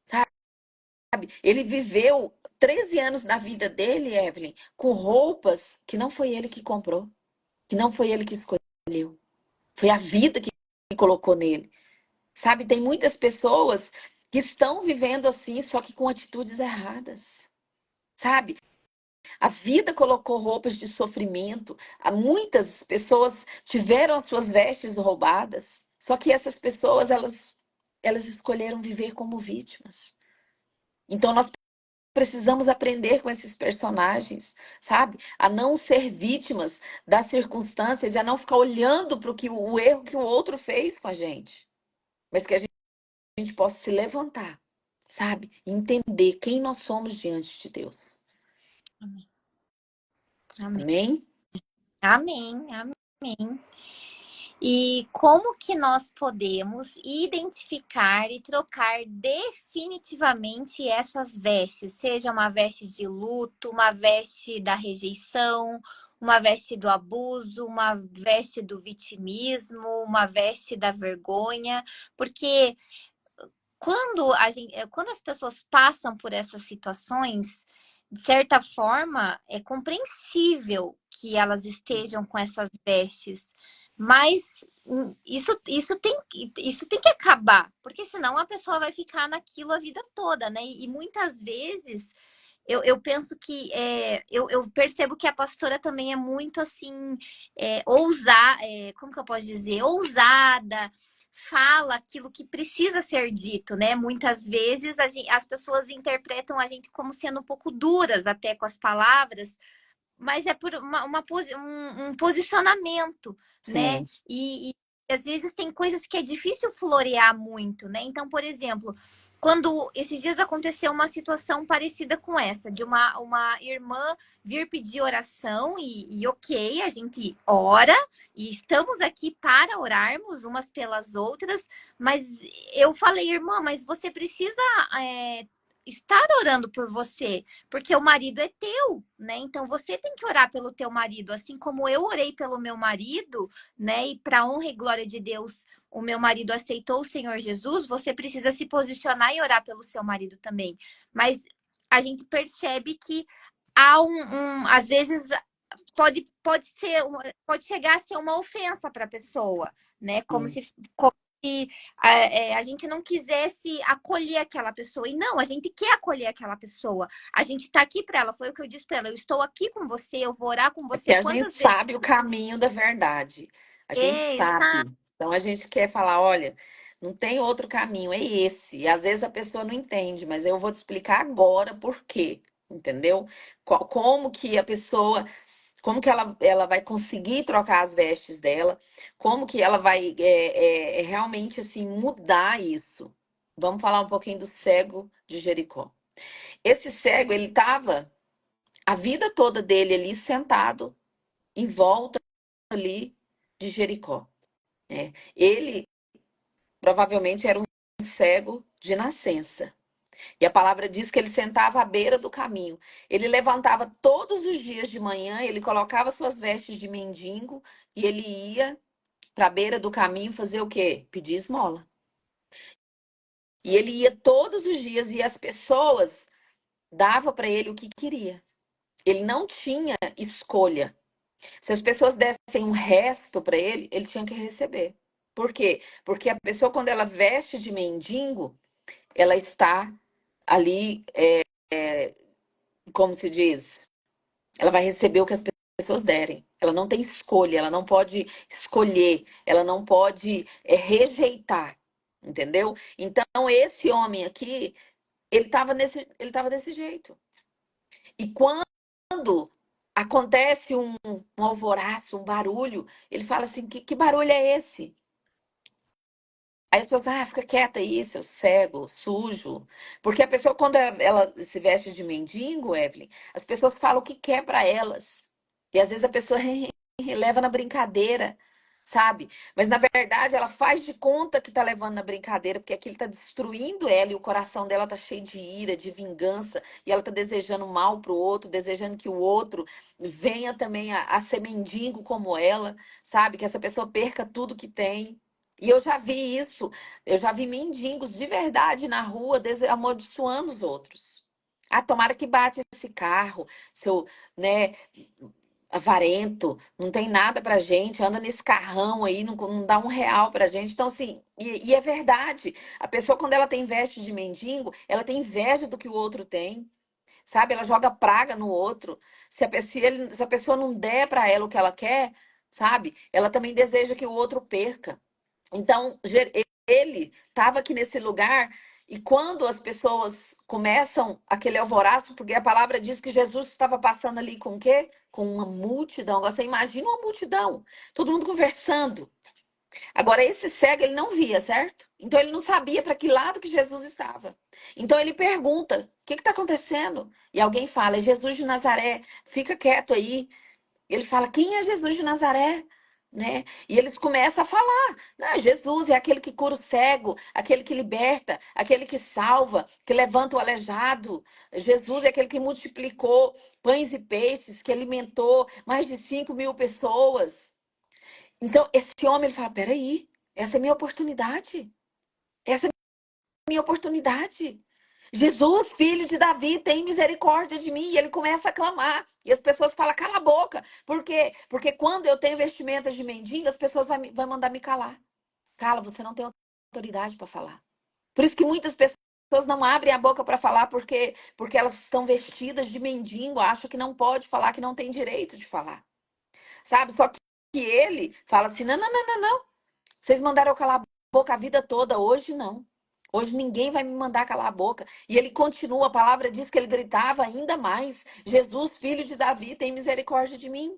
sabe? Ele viveu 13 anos na vida dele, Evelyn, com roupas que não foi ele que comprou, que não foi ele que escolheu. Foi a vida que colocou nele. Sabe, tem muitas pessoas que estão vivendo assim, só que com atitudes erradas. Sabe? A vida colocou roupas de sofrimento. Muitas pessoas tiveram as suas vestes roubadas. Só que essas pessoas, elas escolheram viver como vítimas. Então nós precisamos aprender com esses personagens, sabe? A não ser vítimas das circunstâncias e a não ficar olhando para o erro que o outro fez com a gente. Mas que a gente possa se levantar, sabe? E entender quem nós somos diante de Deus.
Amém.
Amém?
Amém. Amém. E como que nós podemos identificar e trocar definitivamente essas vestes, seja uma veste de luto, uma veste da rejeição, uma veste do abuso, uma veste do vitimismo, uma veste da vergonha, porque quando as pessoas passam por essas situações, de certa forma, é compreensível que elas estejam com essas vestes, mas isso tem que acabar, porque senão a pessoa vai ficar naquilo a vida toda, né? E muitas vezes eu penso que eu percebo que a pastora também é muito assim, como que eu posso dizer? Ousada, fala aquilo que precisa ser dito, né? Muitas vezes as pessoas interpretam a gente como sendo um pouco duras até com as palavras, mas é por um posicionamento, né?
Sim.
E às vezes tem coisas que é difícil florear muito, né? Então, por exemplo, quando esses dias aconteceu uma situação parecida com essa, de uma irmã vir pedir oração, e ok, a gente ora, e estamos aqui para orarmos umas pelas outras, mas eu falei, irmã, mas você precisa estar orando por você, porque o marido é teu, né? Então você tem que orar pelo teu marido, assim como eu orei pelo meu marido, né? E para honra e glória de Deus, o meu marido aceitou o Senhor Jesus, você precisa se posicionar e orar pelo seu marido também. Mas a gente percebe que há às vezes pode chegar a ser uma ofensa para a pessoa, né? Como se a gente não quisesse acolher aquela pessoa. E não, a gente quer acolher aquela pessoa. A gente está aqui para ela. Foi o que eu disse para ela. Eu estou aqui com você, eu vou orar com
É porque
você
a gente
quantas vezes.
sabe o caminho da verdade. A gente
Exato.
sabe. Então a gente quer falar, olha, não tem outro caminho, é esse. E às vezes a pessoa não entende, mas eu vou te explicar agora por quê, entendeu? Como que a pessoa, como que ela vai conseguir trocar as vestes dela, como que ela vai realmente assim mudar isso. Vamos falar um pouquinho do cego de Jericó. Esse cego, ele estava a vida toda dele ali sentado em volta ali de Jericó, né? Ele provavelmente era um cego de nascença. E a palavra diz que ele sentava à beira do caminho. Ele levantava todos os dias de manhã, ele colocava suas vestes de mendigo e ele ia para a beira do caminho fazer o quê? Pedir esmola. E ele ia todos os dias e as pessoas davam para ele o que queria. Ele não tinha escolha. Se as pessoas dessem um resto para ele, ele tinha que receber. Por quê? Porque a pessoa, quando ela veste de mendigo, ela está ali, como se diz, ela vai receber o que as pessoas derem. Ela não tem escolha, ela não pode escolher, ela não pode rejeitar, entendeu? Então, esse homem aqui, ele tava desse jeito. E quando acontece um alvoroço, um barulho, ele fala assim: que barulho é esse? Aí as pessoas, fica quieta aí, seu cego, sujo. Porque a pessoa, quando ela se veste de mendigo, Evelyn, as pessoas falam o que quer para elas. E às vezes a pessoa leva na brincadeira, sabe? Mas na verdade ela faz de conta que tá levando na brincadeira, porque aquilo tá destruindo ela e o coração dela tá cheio de ira, de vingança, e ela tá desejando mal pro outro, desejando que o outro venha também a ser mendigo como ela, sabe? Que essa pessoa perca tudo que tem. E eu já vi isso, eu já vi mendigos de verdade na rua amaldiçoando os outros. Tomara que bate esse carro, seu, né, avarento, não tem nada pra gente, anda nesse carrão aí, não dá R$ 1 pra gente. Então, assim, e é verdade. A pessoa, quando ela tem veste de mendigo, ela tem inveja do que o outro tem, sabe? Ela joga praga no outro. Se a pessoa não der pra ela o que ela quer, sabe? Ela também deseja que o outro perca. Então, ele estava aqui nesse lugar, e quando as pessoas começam aquele alvoroço, porque a palavra diz que Jesus estava passando ali com o quê? Com uma multidão. Você imagina uma multidão, todo mundo conversando. Agora, esse cego, ele não via, certo? Então, ele não sabia para que lado que Jesus estava. Então, ele pergunta: o que está acontecendo? E alguém fala: é Jesus de Nazaré, fica quieto aí. Ele fala: quem é Jesus de Nazaré? né? E eles começam a falar, não, Jesus é aquele que cura o cego, aquele que liberta, aquele que salva, que levanta o aleijado. Jesus é aquele que multiplicou pães e peixes, que alimentou mais de 5.000 pessoas. Então, esse homem, ele fala, peraí, essa é minha oportunidade. Essa é minha oportunidade. Jesus, filho de Davi, tem misericórdia de mim. E ele começa a clamar. E as pessoas falam, cala a boca. Por quê? Porque quando eu tenho vestimentas de mendigo, as pessoas vão mandar me calar. Cala, você não tem autoridade para falar. Por isso que muitas pessoas não abrem a boca para falar, porque elas estão vestidas de mendigo, acham que não pode falar, que não tem direito de falar. Sabe? Só que ele fala assim, não, não, não, não, não. Vocês mandaram eu calar a boca a vida toda, hoje não. Hoje ninguém vai me mandar calar a boca. E ele continua, a palavra diz que ele gritava ainda mais: Jesus, filho de Davi, tem misericórdia de mim.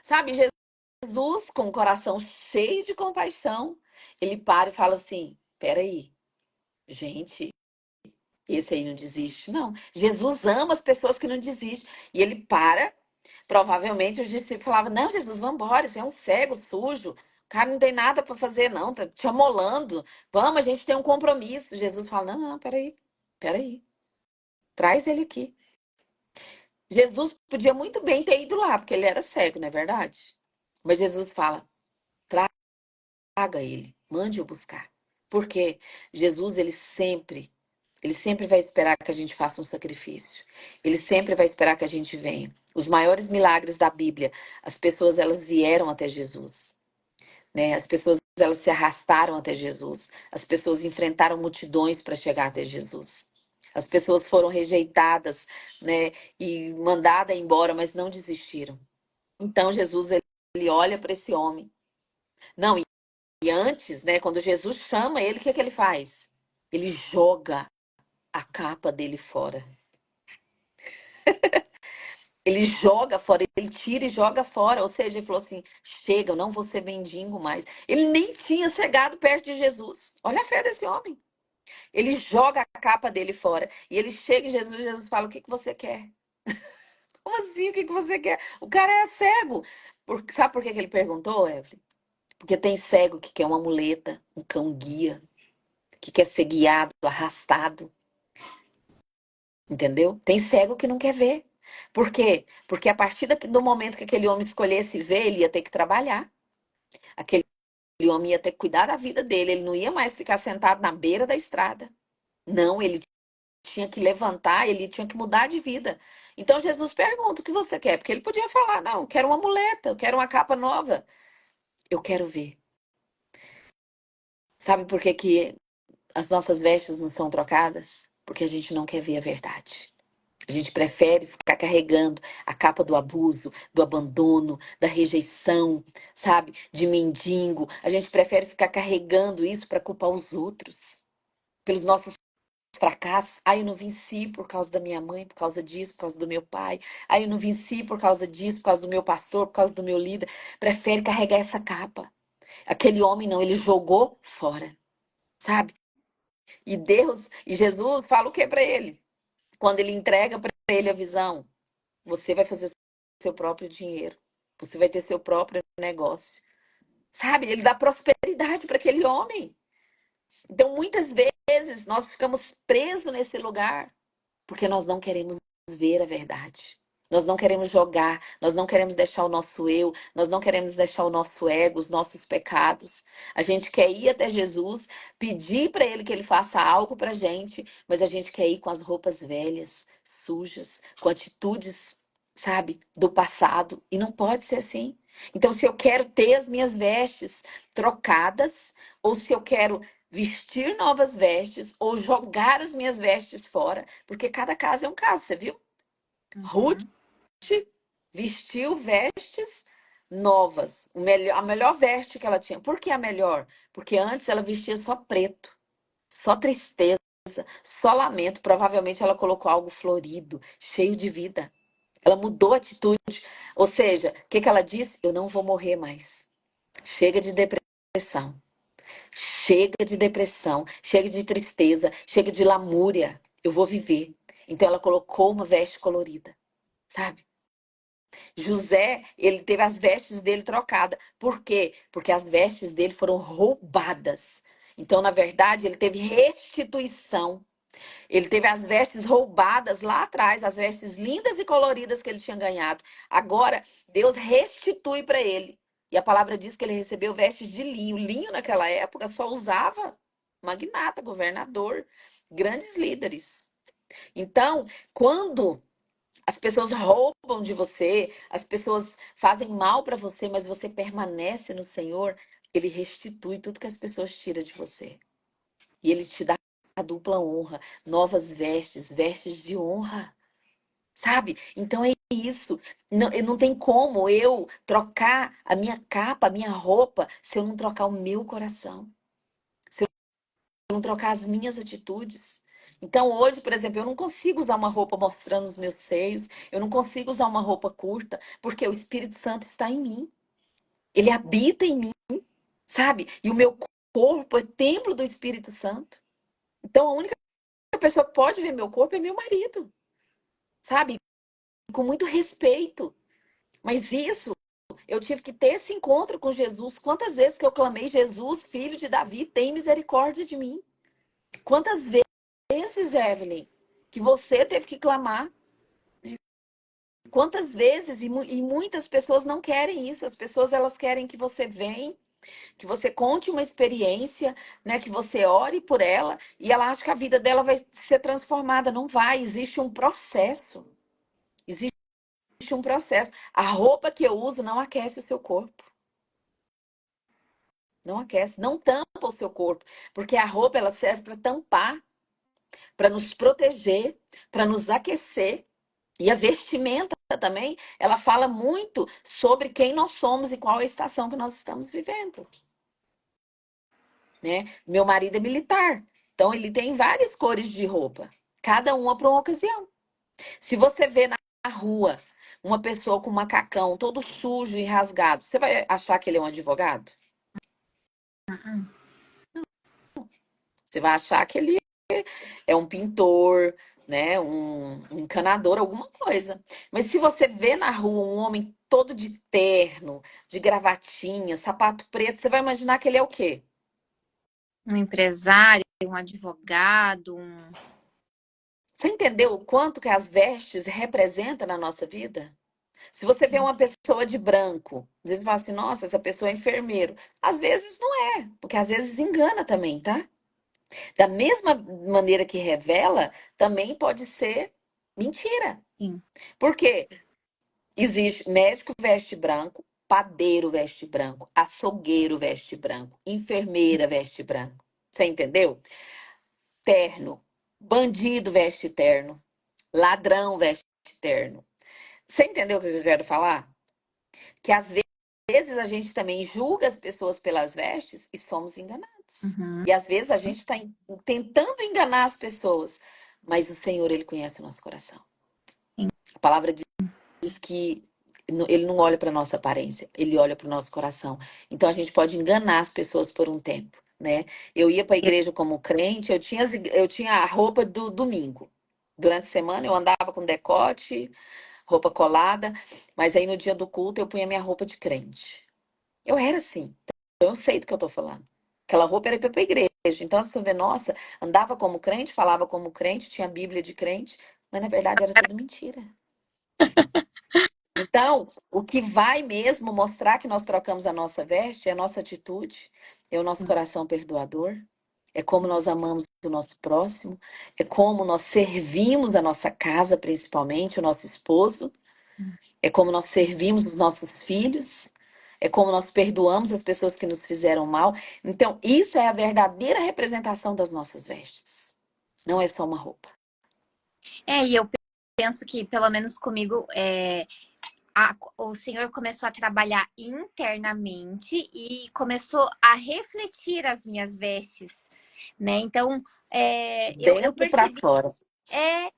Sabe, Jesus, com o coração cheio de compaixão, ele para e fala assim: peraí, gente, esse aí não desiste, não. Jesus ama as pessoas que não desistem. E ele para. Provavelmente os discípulos falavam: não, Jesus, vamos embora, você é um cego, sujo. O cara não tem nada para fazer, não, tá te amolando. Vamos, a gente tem um compromisso. Jesus fala: não, não, não, peraí, peraí, traz ele aqui. Jesus podia muito bem ter ido lá, porque ele era cego, não é verdade? Mas Jesus fala: traga ele, mande-o buscar. Porque Jesus, ele sempre vai esperar que a gente faça um sacrifício. Ele sempre vai esperar que a gente venha. Os maiores milagres da Bíblia, as pessoas elas vieram até Jesus, né? As pessoas elas se arrastaram até Jesus. As pessoas enfrentaram multidões para chegar até Jesus. As pessoas foram rejeitadas, né, e mandadas embora, mas não desistiram. Então Jesus ele olha para esse homem. Não, e antes, né, quando Jesus chama ele, o que é que ele faz? Ele joga a capa dele fora. Ele joga fora, ele tira e joga fora. Ou seja, ele falou assim: chega, eu não vou ser mendigo mais. Ele nem tinha chegado perto de Jesus. Olha a fé desse homem. Ele joga a capa dele fora. E ele chega em Jesus e Jesus fala: o que que você quer? Como assim? O que que você quer? O cara é cego. Sabe por que que ele perguntou, Evelyn? Porque tem cego que quer uma muleta, um cão guia, que quer ser guiado, arrastado. Entendeu? Tem cego que não quer ver. Por quê? Porque a partir do momento que aquele homem escolhesse ver, ele ia ter que trabalhar. Aquele homem ia ter que cuidar da vida dele. Ele não ia mais ficar sentado na beira da estrada. Não, ele tinha que levantar, ele tinha que mudar de vida. Então Jesus pergunta: o que você quer? Porque ele podia falar: não, eu quero uma muleta, eu quero uma capa nova. Eu quero ver. Sabe por que que as nossas vestes não são trocadas? Porque a gente não quer ver a verdade. A gente prefere ficar carregando a capa do abuso, do abandono, da rejeição, sabe? De mendigo. A gente prefere ficar carregando isso para culpar os outros pelos nossos fracassos. Ai, eu não venci por causa da minha mãe, por causa disso, por causa do meu pai. Ai, eu não venci por causa disso, por causa do meu pastor, por causa do meu líder. Prefere carregar essa capa. Aquele homem não, ele jogou fora, sabe? E Deus, e Jesus fala o que para ele? Quando ele entrega para ele a visão: você vai fazer seu próprio dinheiro. Você vai ter seu próprio negócio. Sabe? Ele dá prosperidade para aquele homem. Então, muitas vezes, nós ficamos presos nesse lugar porque nós não queremos ver a verdade. Nós não queremos jogar, nós não queremos deixar o nosso eu, nós não queremos deixar o nosso ego, os nossos pecados. A gente quer ir até Jesus, pedir para ele que ele faça algo para a gente, mas a gente quer ir com as roupas velhas, sujas, com atitudes, sabe, do passado. E não pode ser assim. Então, se eu quero ter as minhas vestes trocadas, ou se eu quero vestir novas vestes, ou jogar as minhas vestes fora, porque cada caso é um caso, você viu? Ruth
Uhum.
vestiu vestes novas, a melhor veste que ela tinha. Por que a melhor? Porque antes ela vestia só preto, só tristeza, só lamento. Provavelmente ela colocou algo florido, cheio de vida. Ela mudou a atitude. Ou seja, o que que ela disse? Eu não vou morrer mais. Chega de depressão. Chega de depressão. Chega de tristeza. Chega de lamúria. Eu vou viver. Então ela colocou uma veste colorida, sabe? José, ele teve as vestes dele trocadas. Por quê? Porque as vestes dele foram roubadas. Então, na verdade, ele teve restituição. Ele teve as vestes roubadas lá atrás, as vestes lindas e coloridas que ele tinha ganhado. Agora, Deus restitui para ele. E a palavra diz que ele recebeu vestes de linho. Linho, naquela época, só usava magnata, governador, grandes líderes. Então, quando as pessoas roubam de você, as pessoas fazem mal para você, mas você permanece no Senhor, ele restitui tudo que as pessoas tiram de você. E ele te dá a dupla honra, novas vestes, vestes de honra. Sabe? Então é isso. Não, não tem como eu trocar a minha capa, a minha roupa, se eu não trocar o meu coração, se eu não trocar as minhas atitudes. Então hoje, por exemplo, eu não consigo usar uma roupa mostrando os meus seios, eu não consigo usar uma roupa curta, porque o Espírito Santo está em mim. Ele habita em mim, sabe? E o meu corpo é templo do Espírito Santo. Então a única pessoa que pode ver meu corpo é meu marido, sabe? Com muito respeito. Mas isso, eu tive que ter esse encontro com Jesus. Quantas vezes que eu clamei, Jesus, filho de Davi, tem misericórdia de mim? Quantas vezes, Evelyn, que você teve que clamar? Quantas vezes, e muitas pessoas não querem isso. As pessoas, elas querem que você venha, que você conte uma experiência, né, que você ore por ela, e ela acha que a vida dela vai ser transformada. Não vai, existe um processo. Existe um processo. A roupa que eu uso não aquece o seu corpo. Não aquece, não tampa o seu corpo, porque a roupa ela serve para tampar, para nos proteger, para nos aquecer. E a vestimenta também, ela fala muito sobre quem nós somos e qual a estação que nós estamos vivendo, né? Meu marido é militar, então ele tem várias cores de roupa, cada uma para uma ocasião. Se você vê na rua uma pessoa com um macacão todo sujo e rasgado, você vai achar que ele é um advogado? Você vai achar que ele é um pintor, né? Um encanador, alguma coisa. Mas se você vê na rua um homem todo de terno, de gravatinha, sapato preto, você vai imaginar que ele é o quê?
Um empresário, um advogado,
Você entendeu o quanto que as vestes representam na nossa vida? Se você vê uma pessoa de branco, às vezes fala assim, nossa, essa pessoa é enfermeiro. Às vezes não é, porque às vezes engana também, tá? Da mesma maneira que revela, também pode ser mentira.
Sim.
Por quê? Existe médico veste branco, padeiro veste branco, açougueiro veste branco, enfermeira veste branco. Você entendeu? Terno. Bandido veste terno. Ladrão veste terno. Você entendeu o que eu quero falar? Que às vezes a gente também julga as pessoas pelas vestes e somos enganados.
Uhum.
E às vezes a gente está tentando enganar as pessoas, mas o Senhor, Ele conhece o nosso coração.
Sim.
A palavra diz que ele não olha para nossa aparência, ele olha para o nosso coração. Então a gente pode enganar as pessoas por um tempo, né? Eu ia para a igreja como crente, eu tinha a roupa do domingo. Durante a semana eu andava com decote, roupa colada, mas aí no dia do culto eu punha minha roupa de crente. Eu era assim, então eu sei do que eu tô falando. Aquela roupa era para ir para a igreja. Então as pessoas vê, nossa, andava como crente, falava como crente, tinha Bíblia de crente, mas na verdade era tudo mentira. Então, o que vai mesmo mostrar que nós trocamos a nossa veste é a nossa atitude, é o nosso coração perdoador, é como nós amamos o nosso próximo, é como nós servimos a nossa casa, principalmente o nosso esposo, é como nós servimos os nossos filhos, é como nós perdoamos as pessoas que nos fizeram mal. Então, isso é a verdadeira representação das nossas vestes. Não é só uma roupa.
E eu penso que, pelo menos comigo, o Senhor começou a trabalhar internamente e começou a refletir as minhas vestes, né? Então, eu
Dentro para
percebi,
fora.
é,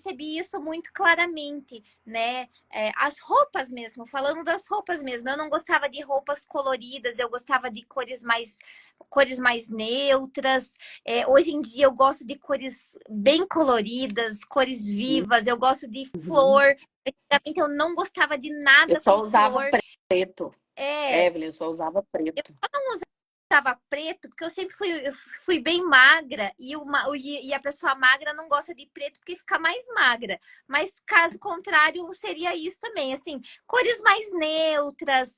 percebi isso muito claramente, né? As roupas mesmo, falando das roupas mesmo, eu não gostava de roupas coloridas, eu gostava de cores mais neutras. Hoje em dia eu gosto de cores bem coloridas, cores vivas, eu gosto de
Uhum.
flor. Antigamente eu não gostava de
Eu
nada
só
com
usava
flor.
preto.
É,
Evelyn, eu só usava preto.
tava preto, porque eu fui bem magra e a pessoa magra não gosta de preto porque fica mais magra. Mas caso contrário, seria isso também, assim, cores mais neutras,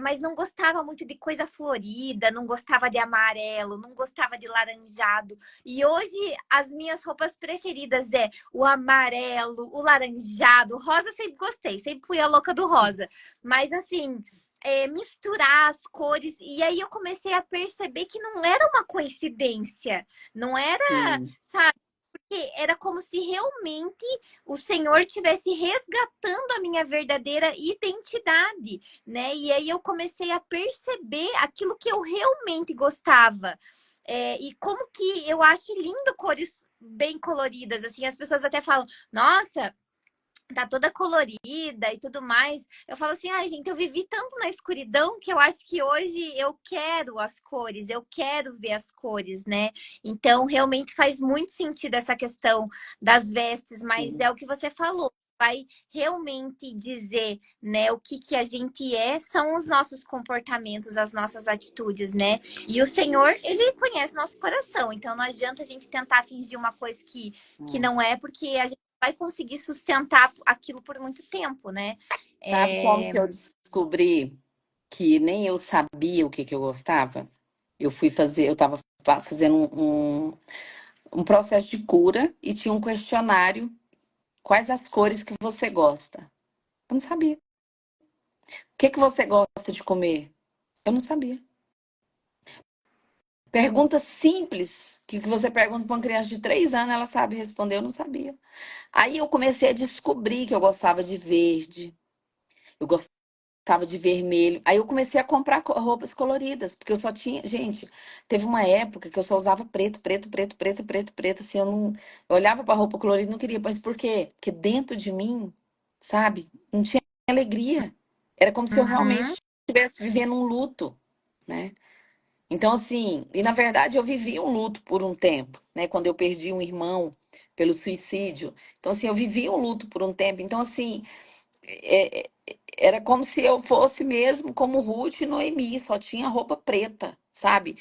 mas não gostava muito de coisa florida, não gostava de amarelo, não gostava de laranjado. E hoje as minhas roupas preferidas é o amarelo, o laranjado, o rosa sempre gostei, sempre fui a louca do rosa. Mas assim, misturar as cores. E aí eu comecei a perceber que não era uma coincidência, não era,
Sim.
sabe? Porque era como se realmente o Senhor estivesse resgatando a minha verdadeira identidade, né? E aí eu comecei a perceber aquilo que eu realmente gostava. E como que eu acho lindo cores bem coloridas, assim, as pessoas até falam, nossa, tá toda colorida e tudo mais. Eu falo assim, ai, gente, eu vivi tanto na escuridão que eu acho que hoje eu quero as cores, eu quero ver as cores, né? Então, realmente faz muito sentido essa questão das vestes, mas
Sim.
é o que você falou. Vai realmente dizer, né, o que que a gente são os nossos comportamentos, as nossas atitudes, né? E o Senhor, ele conhece nosso coração, então não adianta a gente tentar fingir uma coisa que
Hum.
não é, porque a gente vai conseguir sustentar aquilo por muito tempo, né?
Sabe como que eu descobri que nem eu sabia o que que eu gostava? Eu estava fazendo um processo de cura e tinha um questionário. Quais as cores que você gosta? Eu não sabia. O que que você gosta de comer? Eu não sabia. Pergunta simples, que você pergunta para uma criança de 3 anos, ela sabe responder, eu não sabia. Aí eu comecei a descobrir que eu gostava de verde, eu gostava de vermelho. Aí eu comecei a comprar roupas coloridas, porque eu só tinha. Gente, teve uma época que eu só usava preto, preto, preto, preto, preto, preto. Assim, eu não. Eu olhava para roupa colorida e não queria. Mas por quê? Porque dentro de mim, sabe, não tinha alegria. Era como se eu
Uhum,
realmente estivesse vivendo um luto, né? Então, assim, e na verdade eu vivi um luto por um tempo, né? Quando eu perdi um irmão pelo suicídio. Então, assim, eu vivi um luto por um tempo. Então, assim, é, era como se eu fosse mesmo como Ruth e Noemi, só tinha roupa preta, sabe?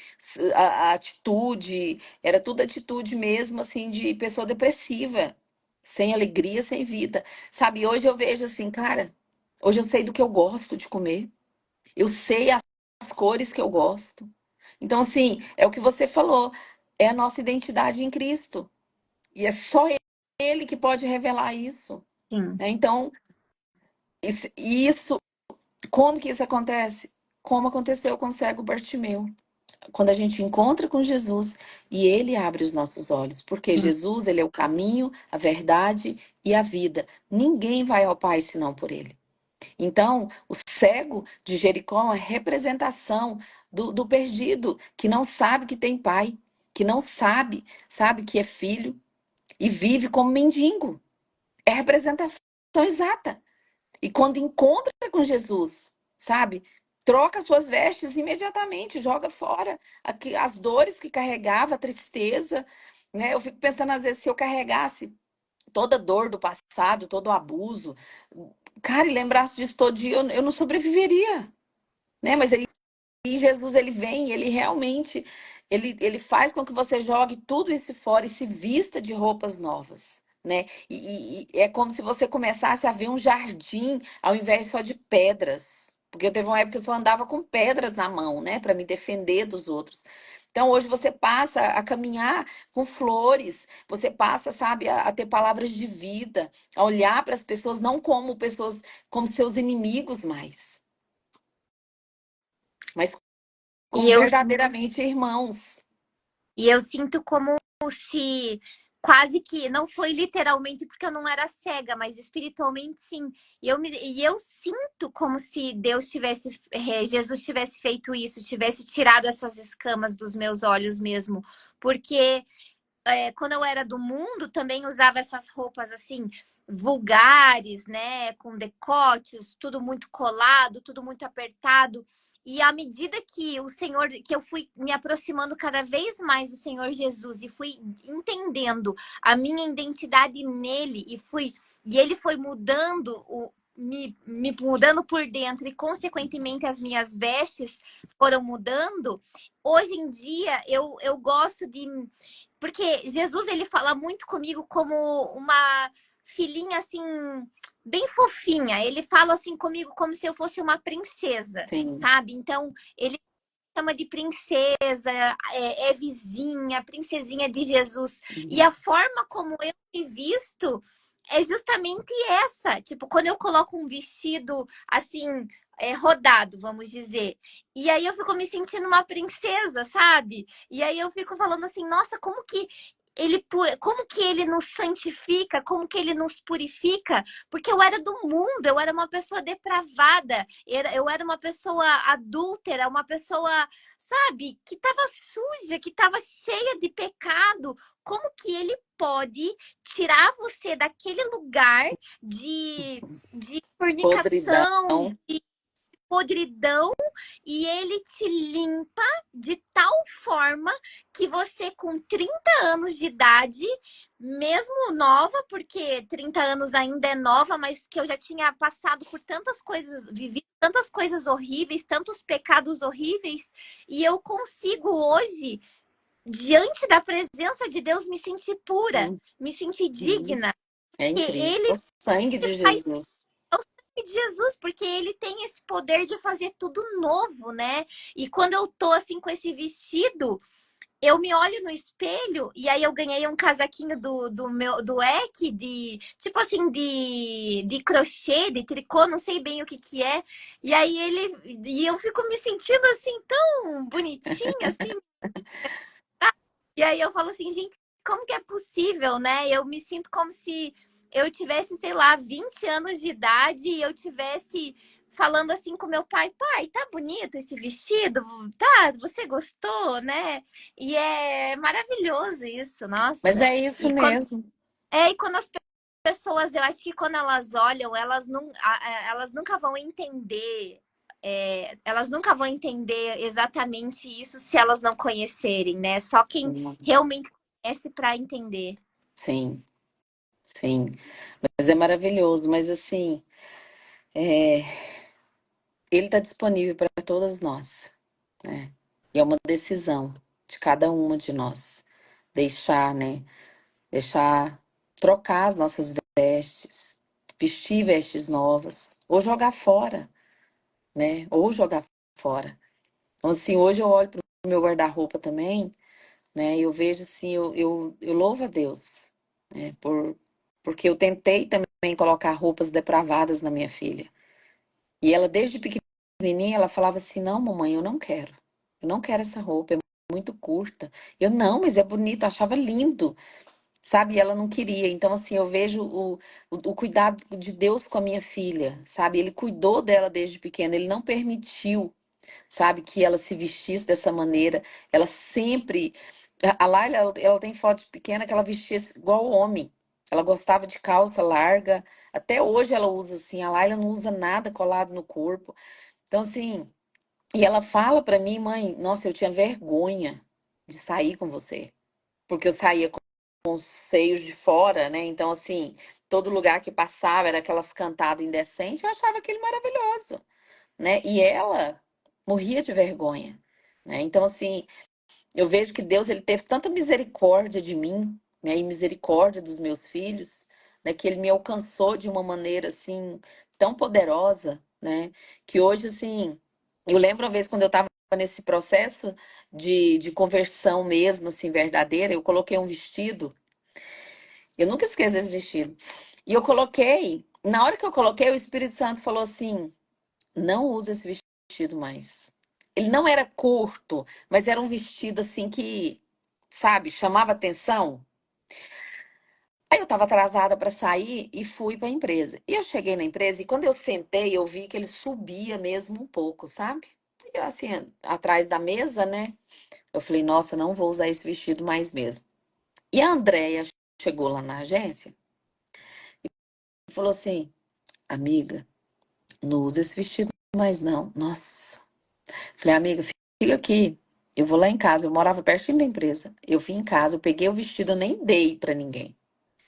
A atitude, era tudo atitude mesmo, assim, de pessoa depressiva, sem alegria, sem vida, sabe? E hoje eu vejo assim, cara, hoje eu sei do que eu gosto de comer, eu sei as cores que eu gosto. Então, assim, é o que você falou, é a nossa identidade em Cristo. E é só Ele que pode revelar isso,
sim.
né? Então, isso, como que isso acontece? Como aconteceu com o cego Bartimeu. Quando a gente encontra com Jesus e ele abre os nossos olhos, porque Jesus, ele é o caminho, a verdade e a vida. Ninguém vai ao Pai senão por ele. Então, o cego de Jericó é uma representação do perdido, que não sabe que tem pai, que não sabe, sabe que é filho e vive como mendigo. É a representação exata. E quando encontra com Jesus, sabe? Troca suas vestes imediatamente, joga fora as dores que carregava, a tristeza, né? Eu fico pensando às vezes se eu carregasse toda a dor do passado, todo o abuso, cara, e lembrasse disso todo dia, eu não sobreviveria, né? Mas aí Jesus ele vem, ele realmente ele faz com que você jogue tudo isso fora e se vista de roupas novas, né? E é como se você começasse a ver um jardim ao invés só de pedras. Porque eu teve uma época que eu só andava com pedras na mão, né, para me defender dos outros. Então hoje você passa a caminhar com flores, você passa, sabe, a ter palavras de vida, a olhar para as pessoas não como pessoas, como seus inimigos mais, mas
E
como
eu,
verdadeiramente irmãos.
e eu sinto como se quase que não foi literalmente porque eu não era cega, mas espiritualmente sim. E eu sinto como se Deus tivesse, Jesus tivesse feito isso, tivesse tirado essas escamas dos meus olhos mesmo, porque quando eu era do mundo, também usava essas roupas assim, vulgares, né? Com decotes, tudo muito colado, tudo muito apertado. E à medida que o Senhor, que eu fui me aproximando cada vez mais do Senhor Jesus e fui entendendo a minha identidade nele e ele foi mudando me mudando por dentro e, consequentemente, as minhas vestes foram mudando. Hoje em dia, eu gosto de porque Jesus, ele fala muito comigo como uma filhinha, assim, bem fofinha. Ele fala, assim, comigo como se eu fosse uma princesa,
Sim,
sabe? Então, ele chama de princesa, é vizinha, princesinha de Jesus. E a forma como eu me visto é justamente essa. Tipo, quando eu coloco um vestido, assim, rodado, vamos dizer. E aí eu fico me sentindo uma princesa, sabe? E aí eu fico falando assim, nossa, como que ele nos santifica, como que ele nos purifica, porque eu era do mundo, eu era uma pessoa depravada, eu era uma pessoa adúltera, uma pessoa, sabe, que estava suja, que estava cheia de pecado. Como que ele pode tirar você daquele lugar de
podridão.
fornicação, podridão, e ele te limpa de tal forma que você, com 30 anos de idade, mesmo nova, porque 30 anos ainda é nova, mas que eu já tinha passado por tantas coisas, vivido tantas coisas horríveis, tantos pecados horríveis, e eu consigo hoje, diante da presença de Deus, me sentir pura, me sentir
Uhum.
digna.
É
E
incrível. O
ele
sangue de
faz
Jesus.
de Jesus, porque ele tem esse poder de fazer tudo novo, né? E quando eu tô assim com esse vestido, eu me olho no espelho e aí eu ganhei um casaquinho do EC de tipo assim de crochê, de tricô, não sei bem o que que é. E eu fico me sentindo assim tão bonitinha assim. E aí eu falo assim, gente, como que é possível, né? Eu me sinto como se eu tivesse, sei lá, 20 anos de idade e eu tivesse falando assim com meu pai, pai, tá bonito esse vestido? Tá, você gostou, né? E é maravilhoso isso,
Mas
nossa.
é isso
E quando,
mesmo.
e quando as pessoas, eu acho que quando elas olham, elas nunca vão entender. Elas nunca vão entender exatamente isso se elas não conhecerem, né? Só quem realmente conhece para entender.
Sim, sim. Mas é maravilhoso. Mas assim, é, ele está disponível para todas nós, né? E é uma decisão de cada uma de nós deixar, né? Deixar trocar as nossas vestes, vestir vestes novas, ou jogar fora, né? Ou jogar fora. Então, assim, hoje eu olho para o meu guarda-roupa também, né? E eu vejo assim, eu louvo a Deus, né? Porque eu tentei também colocar roupas depravadas na minha filha. E ela, desde pequenininha, ela falava assim: não, mamãe, eu não quero. Eu não quero essa roupa, é muito curta. Eu, não, mas é bonito, eu achava lindo, sabe? E ela não queria. Então, assim, eu vejo o cuidado de Deus com a minha filha, sabe? Ele cuidou dela desde pequena, ele não permitiu, sabe, que ela se vestisse dessa maneira. Ela sempre. A Laila, ela tem foto pequena que ela vestia igual homem. Ela gostava de calça larga. Até hoje ela usa assim. A Laila não usa nada colado no corpo. Então, assim, e ela fala pra mim, mãe, nossa, eu tinha vergonha de sair com você. Porque eu saía com os seios de fora, né? Então, assim, todo lugar que passava era aquelas cantadas indecentes. Eu achava aquele maravilhoso, né? E ela morria de vergonha, né? Então, assim, eu vejo que Deus ele teve tanta misericórdia de mim, né? E misericórdia dos meus filhos, né? Que ele me alcançou de uma maneira assim tão poderosa, né? Que hoje, assim, eu lembro uma vez quando eu estava nesse processo de conversão mesmo, assim, verdadeira, eu coloquei um vestido. Eu nunca esqueço desse vestido. E eu coloquei, na hora que eu coloquei, o Espírito Santo falou assim: não usa esse vestido mais. Ele não era curto, mas era um vestido assim que, sabe, chamava atenção. Aí eu estava atrasada para sair e fui para a empresa. E eu cheguei na empresa e quando eu sentei, eu vi que ele subia mesmo um pouco, sabe? E eu, assim, atrás da mesa, né? Eu falei, nossa, não vou usar esse vestido mais mesmo. E a Andrea chegou lá na agência e falou assim: amiga, não usa esse vestido mais não. Nossa. Falei, amiga, fica aqui. Eu vou lá em casa. Eu morava pertinho da empresa. Eu vim em casa, eu peguei o vestido, eu nem dei pra ninguém.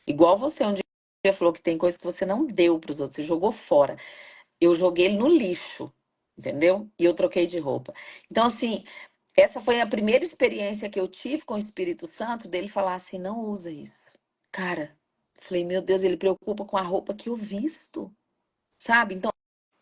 Igual você um dia falou que tem coisa que você não deu pros outros, você jogou fora. Eu joguei ele no lixo, entendeu? E eu troquei de roupa. Então, assim, essa foi a primeira experiência que eu tive com o Espírito Santo, dele falar assim, não usa isso. Cara, falei, meu Deus, ele preocupa com a roupa que eu visto, sabe? Então,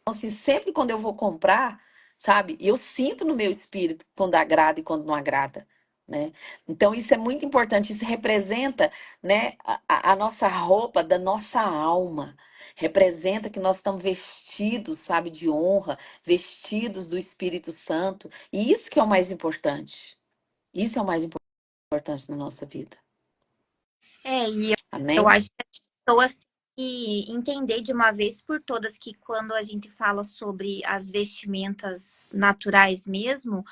assim, sempre quando eu vou comprar, sabe? Eu sinto no meu espírito quando agrada e quando não agrada, né? Então, isso é muito importante. Isso representa, né, a nossa roupa da nossa alma. Representa que nós estamos vestidos, sabe, de honra, vestidos do Espírito Santo. E isso que é o mais importante. Isso é o mais importante na nossa vida.
E eu
Amém?
acho que as pessoas têm que entender de uma vez por todas que quando a gente fala sobre as vestimentas naturais mesmo,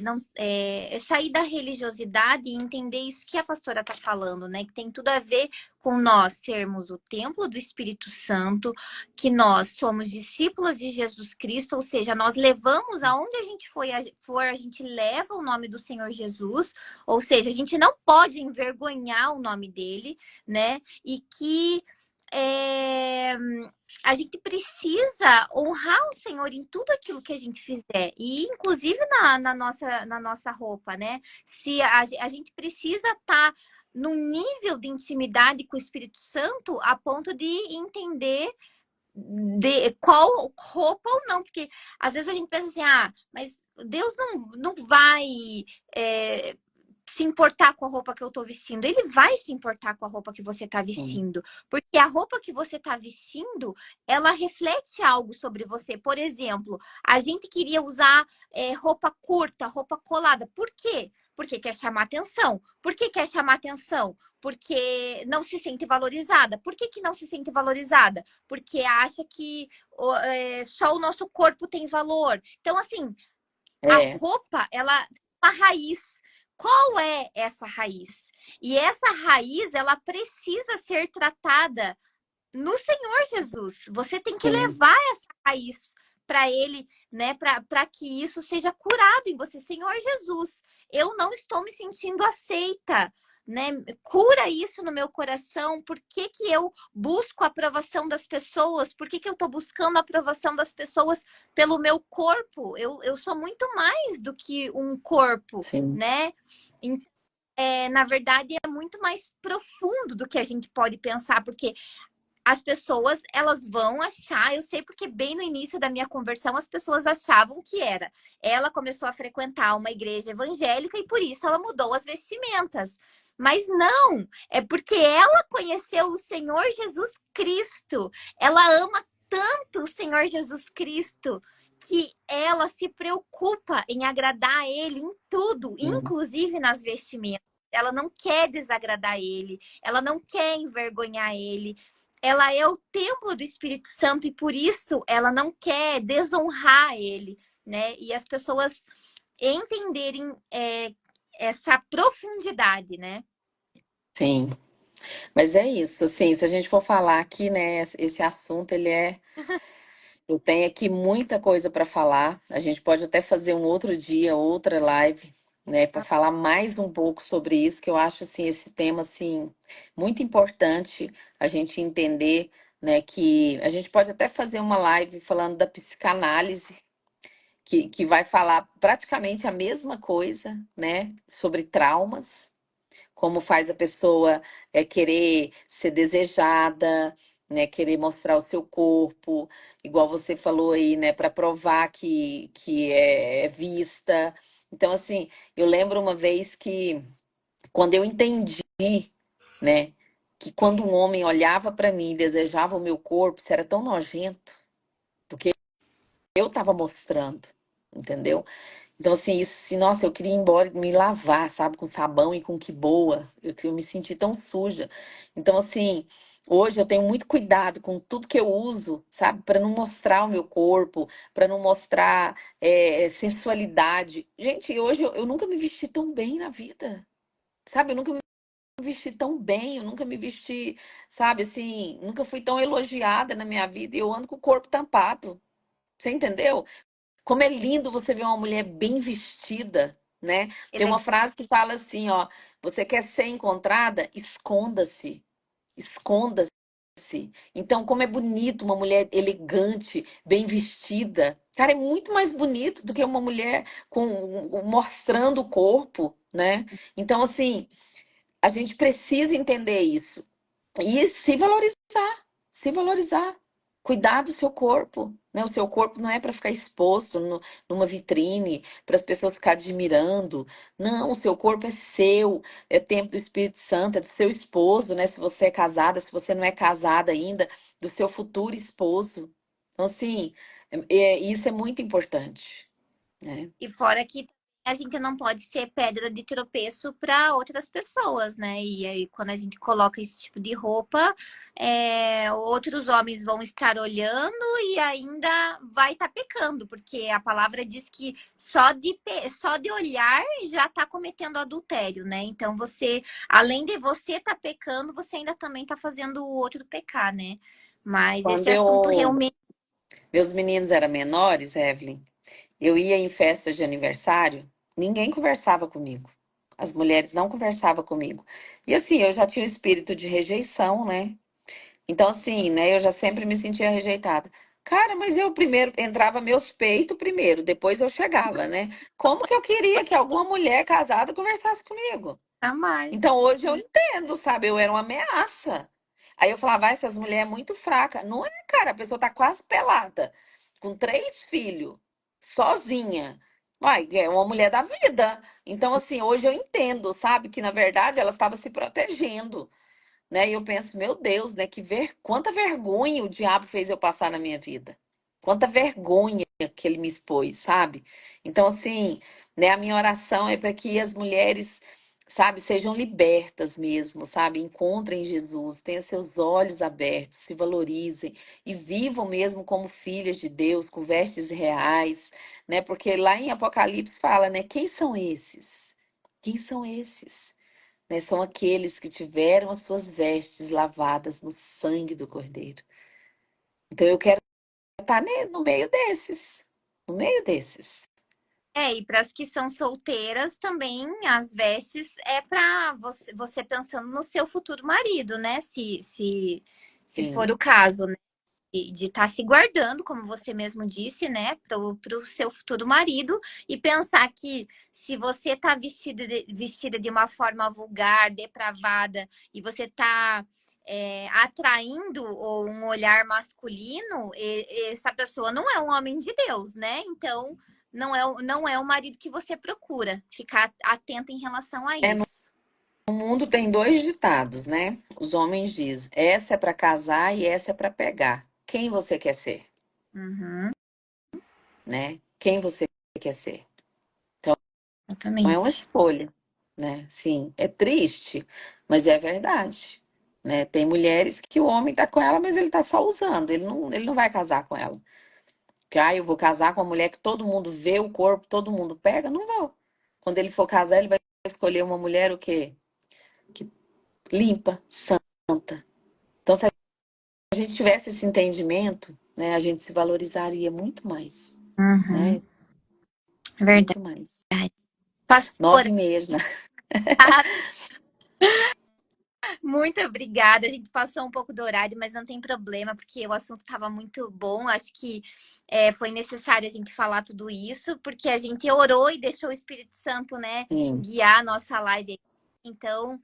não, é sair da religiosidade e entender isso que a pastora está falando, né? Que tem tudo a ver com nós sermos o templo do Espírito Santo, que nós somos discípulas de Jesus Cristo, ou seja, nós levamos aonde a gente for, a gente leva o nome do Senhor Jesus, ou seja, a gente não pode envergonhar o nome dele, né? E que é, a gente precisa honrar o Senhor em tudo aquilo que a gente fizer, e inclusive na nossa roupa, né? Se a gente precisa estar num nível de intimidade com o Espírito Santo a ponto de entender de qual roupa ou não, porque às vezes a gente pensa assim, mas Deus não vai é, se importar com a roupa que eu tô vestindo. Ele vai se importar com a roupa que você tá
Sim.
vestindo. Porque a roupa que você tá vestindo, ela reflete algo sobre você. Por exemplo, a gente queria usar roupa curta, roupa colada. Por quê? Porque quer chamar atenção. Por que quer chamar atenção? Porque não se sente valorizada. Por que não se sente valorizada? Porque acha que só o nosso corpo tem valor. Então, assim, a
É,
roupa, ela é uma raiz. Qual é essa raiz? E essa raiz, ela precisa ser tratada no Senhor Jesus. Você tem que
sim,
levar essa raiz para ele, né, para que isso seja curado em você. Senhor Jesus, eu não estou me sentindo aceita, né? Cura isso no meu coração. Por que que eu busco a aprovação das pessoas? Por que que eu estou buscando a aprovação das pessoas pelo meu corpo? Eu sou muito mais do que um corpo,
sim,
né? Na verdade, é muito mais profundo do que a gente pode pensar, porque as pessoas, elas vão achar, eu sei porque bem no início da minha conversão as pessoas achavam que era. Ela começou a frequentar uma igreja evangélica e por isso ela mudou as vestimentas. Mas não, é porque ela conheceu o Senhor Jesus Cristo. Ela ama tanto o Senhor Jesus Cristo que ela se preocupa em agradar a ele em tudo,
sim,
inclusive nas vestimentas. Ela não quer desagradar ele, ela não quer envergonhar ele, ela é o templo do Espírito Santo e por isso ela não quer desonrar ele, né? E as pessoas entenderem essa profundidade, né?
sim. Mas é isso, assim, se a gente for falar aqui, né, esse assunto, ele é. Eu tenho aqui muita coisa para falar. A gente pode até fazer um outro dia, outra live, né, para falar mais um pouco sobre isso, que eu acho, assim, esse tema, assim, muito importante a gente entender, né, que a gente pode até fazer uma live falando da psicanálise, que vai falar praticamente a mesma coisa, né, sobre traumas, como faz a pessoa querer ser desejada, né, querer mostrar o seu corpo, igual você falou aí, né, para provar que é vista. Então, assim, eu lembro uma vez que, quando eu entendi, né, que quando um homem olhava para mim e desejava o meu corpo, isso era tão nojento, porque eu estava mostrando, entendeu? Então, assim, isso, assim, nossa, eu queria ir embora e me lavar, sabe, com sabão e com que boa. Eu me senti tão suja. Então, assim, hoje eu tenho muito cuidado com tudo que eu uso, sabe, para não mostrar o meu corpo, para não mostrar sensualidade. Gente, hoje eu nunca me vesti tão bem na vida, sabe? Eu nunca me vesti tão bem, eu nunca me vesti, sabe, assim, nunca fui tão elogiada na minha vida e eu ando com o corpo tampado. Você entendeu? Como é lindo você ver uma mulher bem vestida, né? Tem uma
Ele
frase que fala assim, ó, você quer ser encontrada? Esconda-se. Esconda-se. Então, como é bonito uma mulher elegante, bem vestida. Cara, é muito mais bonito do que uma mulher mostrando o corpo, né? Então, assim, a gente precisa entender isso e se valorizar, se valorizar. Cuidar do seu corpo, né? O seu corpo não é para ficar exposto numa vitrine, para as pessoas ficarem admirando. Não, o seu corpo é seu, é templo do Espírito Santo, é do seu esposo, né? Se você é casada, se você não é casada ainda, do seu futuro esposo. Então, assim, isso é muito importante, né?
E fora que a gente não pode ser pedra de tropeço para outras pessoas, né? E aí, quando a gente coloca esse tipo de roupa, outros homens vão estar olhando e ainda vai estar pecando, porque a palavra diz que só de olhar já está cometendo adultério, né? Então, você, além de você estar pecando, você ainda também está fazendo o outro pecar, né? Mas
Quando
esse assunto realmente.
meus meninos eram menores, Evelyn, eu ia em festas de aniversário, ninguém conversava comigo. As mulheres não conversavam comigo. E assim, eu já tinha o espírito de rejeição, né? Então, assim, né, eu já sempre me sentia rejeitada. Cara, mas eu primeiro entrava meus peitos primeiro, depois eu chegava, né? Como que eu queria que alguma mulher casada conversasse comigo?
Jamais.
Então hoje eu entendo, sabe? Eu era uma ameaça. Aí eu falava, essas mulheres é muito fraca. Não é, cara, a pessoa tá quase pelada, com 3 filhos, sozinha. Uai, é uma mulher da vida. Então, assim, hoje eu entendo, sabe? Que na verdade ela estava se protegendo, né? E eu penso, meu Deus, né? Quanta vergonha o diabo fez eu passar na minha vida. Quanta vergonha que ele me expôs, sabe? Então, assim, né? A minha oração é para que as mulheres, sabe, sejam libertas mesmo, sabe? Encontrem Jesus, tenham seus olhos abertos, se valorizem e vivam mesmo como filhas de Deus, com vestes reais, né? Porque lá em Apocalipse fala, né? Quem são esses? Quem são esses? Né? São aqueles que tiveram as suas vestes lavadas no sangue do Cordeiro. Então eu quero estar no meio desses, no meio desses.
E para as que são solteiras também as vestes é para você pensando no seu futuro marido, né? Se for o
Sim,
caso, né? De estar se guardando, como você mesmo disse, né? Para o seu futuro marido e pensar que se você está vestida de uma forma vulgar, depravada e você está atraindo um olhar masculino, essa pessoa não é um homem de Deus, né? Então não é o marido que você procura. Ficar atenta em relação a
no
isso.
mundo tem dois ditados, né? Os homens dizem: essa é para casar e essa é para pegar. Quem você quer ser,
Uhum,
né? Quem você quer ser? Não é uma
exatamente.
escolha, né? Sim, é triste, mas é verdade, né? Tem mulheres que o homem tá com ela, mas ele tá só usando, ele não vai casar com ela. Que, eu vou casar com uma mulher que todo mundo vê o corpo, todo mundo pega? Não vou. Quando ele for casar, ele vai escolher uma mulher o quê? Que limpa, santa. Então, se a gente tivesse esse entendimento, né, a gente se valorizaria muito mais,
Uhum,
né?
verdade.
Muito mais.
Pastora,
9h30, né?
muito obrigada. A gente passou um pouco do horário, mas não tem problema, porque o assunto estava muito bom. Acho que foi necessário a gente falar tudo isso, porque a gente orou e deixou o Espírito Santo, né,
Sim,
guiar a nossa live. Então,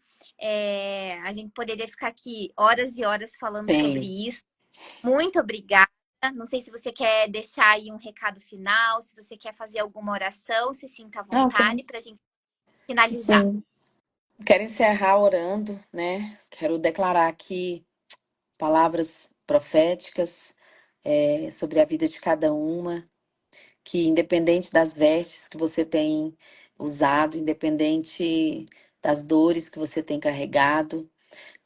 a gente poderia ficar aqui horas e horas falando sobre
sim.
isso. Muito obrigada. Não sei se você quer deixar aí um recado final, se você quer fazer alguma oração, se sinta à
Não, quero,
vontade para a gente finalizar.
sim. Quero encerrar orando, né? Quero declarar aqui palavras proféticas sobre a vida de cada uma, que independente das vestes que você tem usado, independente das dores que você tem carregado,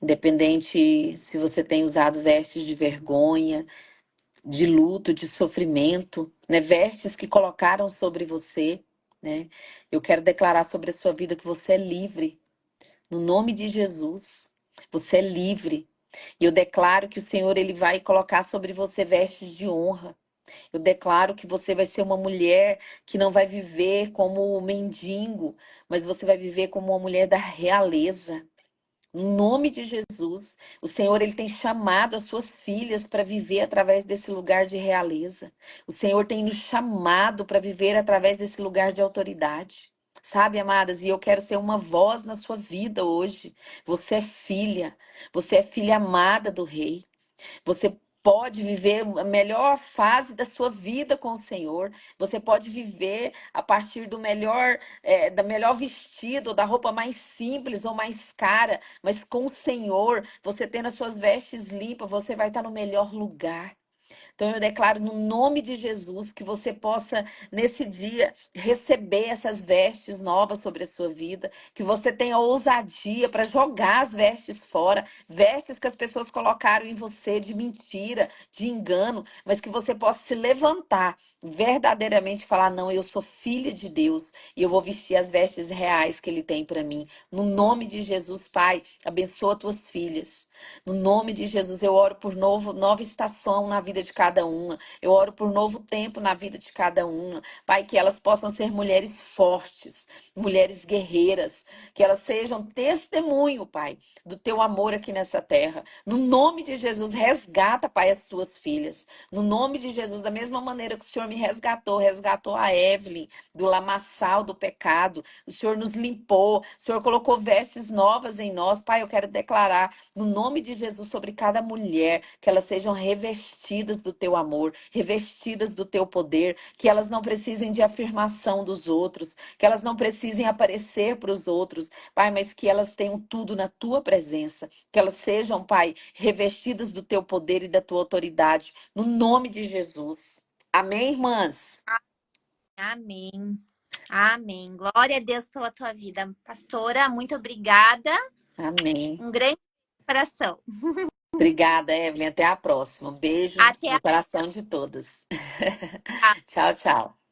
independente se você tem usado vestes de vergonha, de luto, de sofrimento, né? Vestes que colocaram sobre você, né? Eu quero declarar sobre a sua vida que você é livre. No nome de Jesus, você é livre. E eu declaro que o Senhor ele vai colocar sobre você vestes de honra. Eu declaro que você vai ser uma mulher que não vai viver como um mendigo, mas você vai viver como uma mulher da realeza. Em nome de Jesus, o Senhor ele tem chamado as suas filhas para viver através desse lugar de realeza. O Senhor tem nos chamado para viver através desse lugar de autoridade. Sabe, amadas, e eu quero ser uma voz na sua vida hoje. Você é filha amada do Rei. Você pode viver a melhor fase da sua vida com o Senhor. Você pode viver a partir do melhor, da melhor vestido, da roupa mais simples ou mais cara, mas com o Senhor, você tendo as suas vestes limpas, você vai estar no melhor lugar. Então eu declaro no nome de Jesus que você possa, nesse dia, receber essas vestes novas sobre a sua vida, que você tenha ousadia para jogar as vestes fora, vestes que as pessoas colocaram em você de mentira, de engano, mas que você possa se levantar verdadeiramente e falar: não, eu sou filha de Deus e eu vou vestir as vestes reais que Ele tem para mim. No nome de Jesus, Pai, abençoa tuas filhas. No nome de Jesus, eu oro por nova estação na vida de cada uma. Eu oro por novo tempo na vida de cada uma. Pai, que elas possam ser mulheres fortes, mulheres guerreiras, que elas sejam testemunho, Pai, do teu amor aqui nessa terra. No nome de Jesus, resgata, Pai, as tuas filhas. No nome de Jesus, da mesma maneira que o Senhor me resgatou, resgatou a Evelyn do lamaçal do pecado. O Senhor nos limpou, o Senhor colocou vestes novas em nós. Pai, eu quero declarar no nome de Jesus sobre cada mulher, que elas sejam revestidas do teu amor, revestidas do teu poder, que elas não precisem de afirmação dos outros, que elas não precisem aparecer para os outros, Pai, mas que elas tenham tudo na tua presença, que elas sejam, Pai, revestidas do teu poder e da tua autoridade, no nome de Jesus. Amém, irmãs?
Amém. Amém. Glória a Deus pela tua vida. Pastora, muito obrigada.
Amém.
Um grande coração.
Obrigada, Evelyn. Até a próxima. Um beijo
Até
no
a
coração de todas.
próxima.
Tchau, tchau.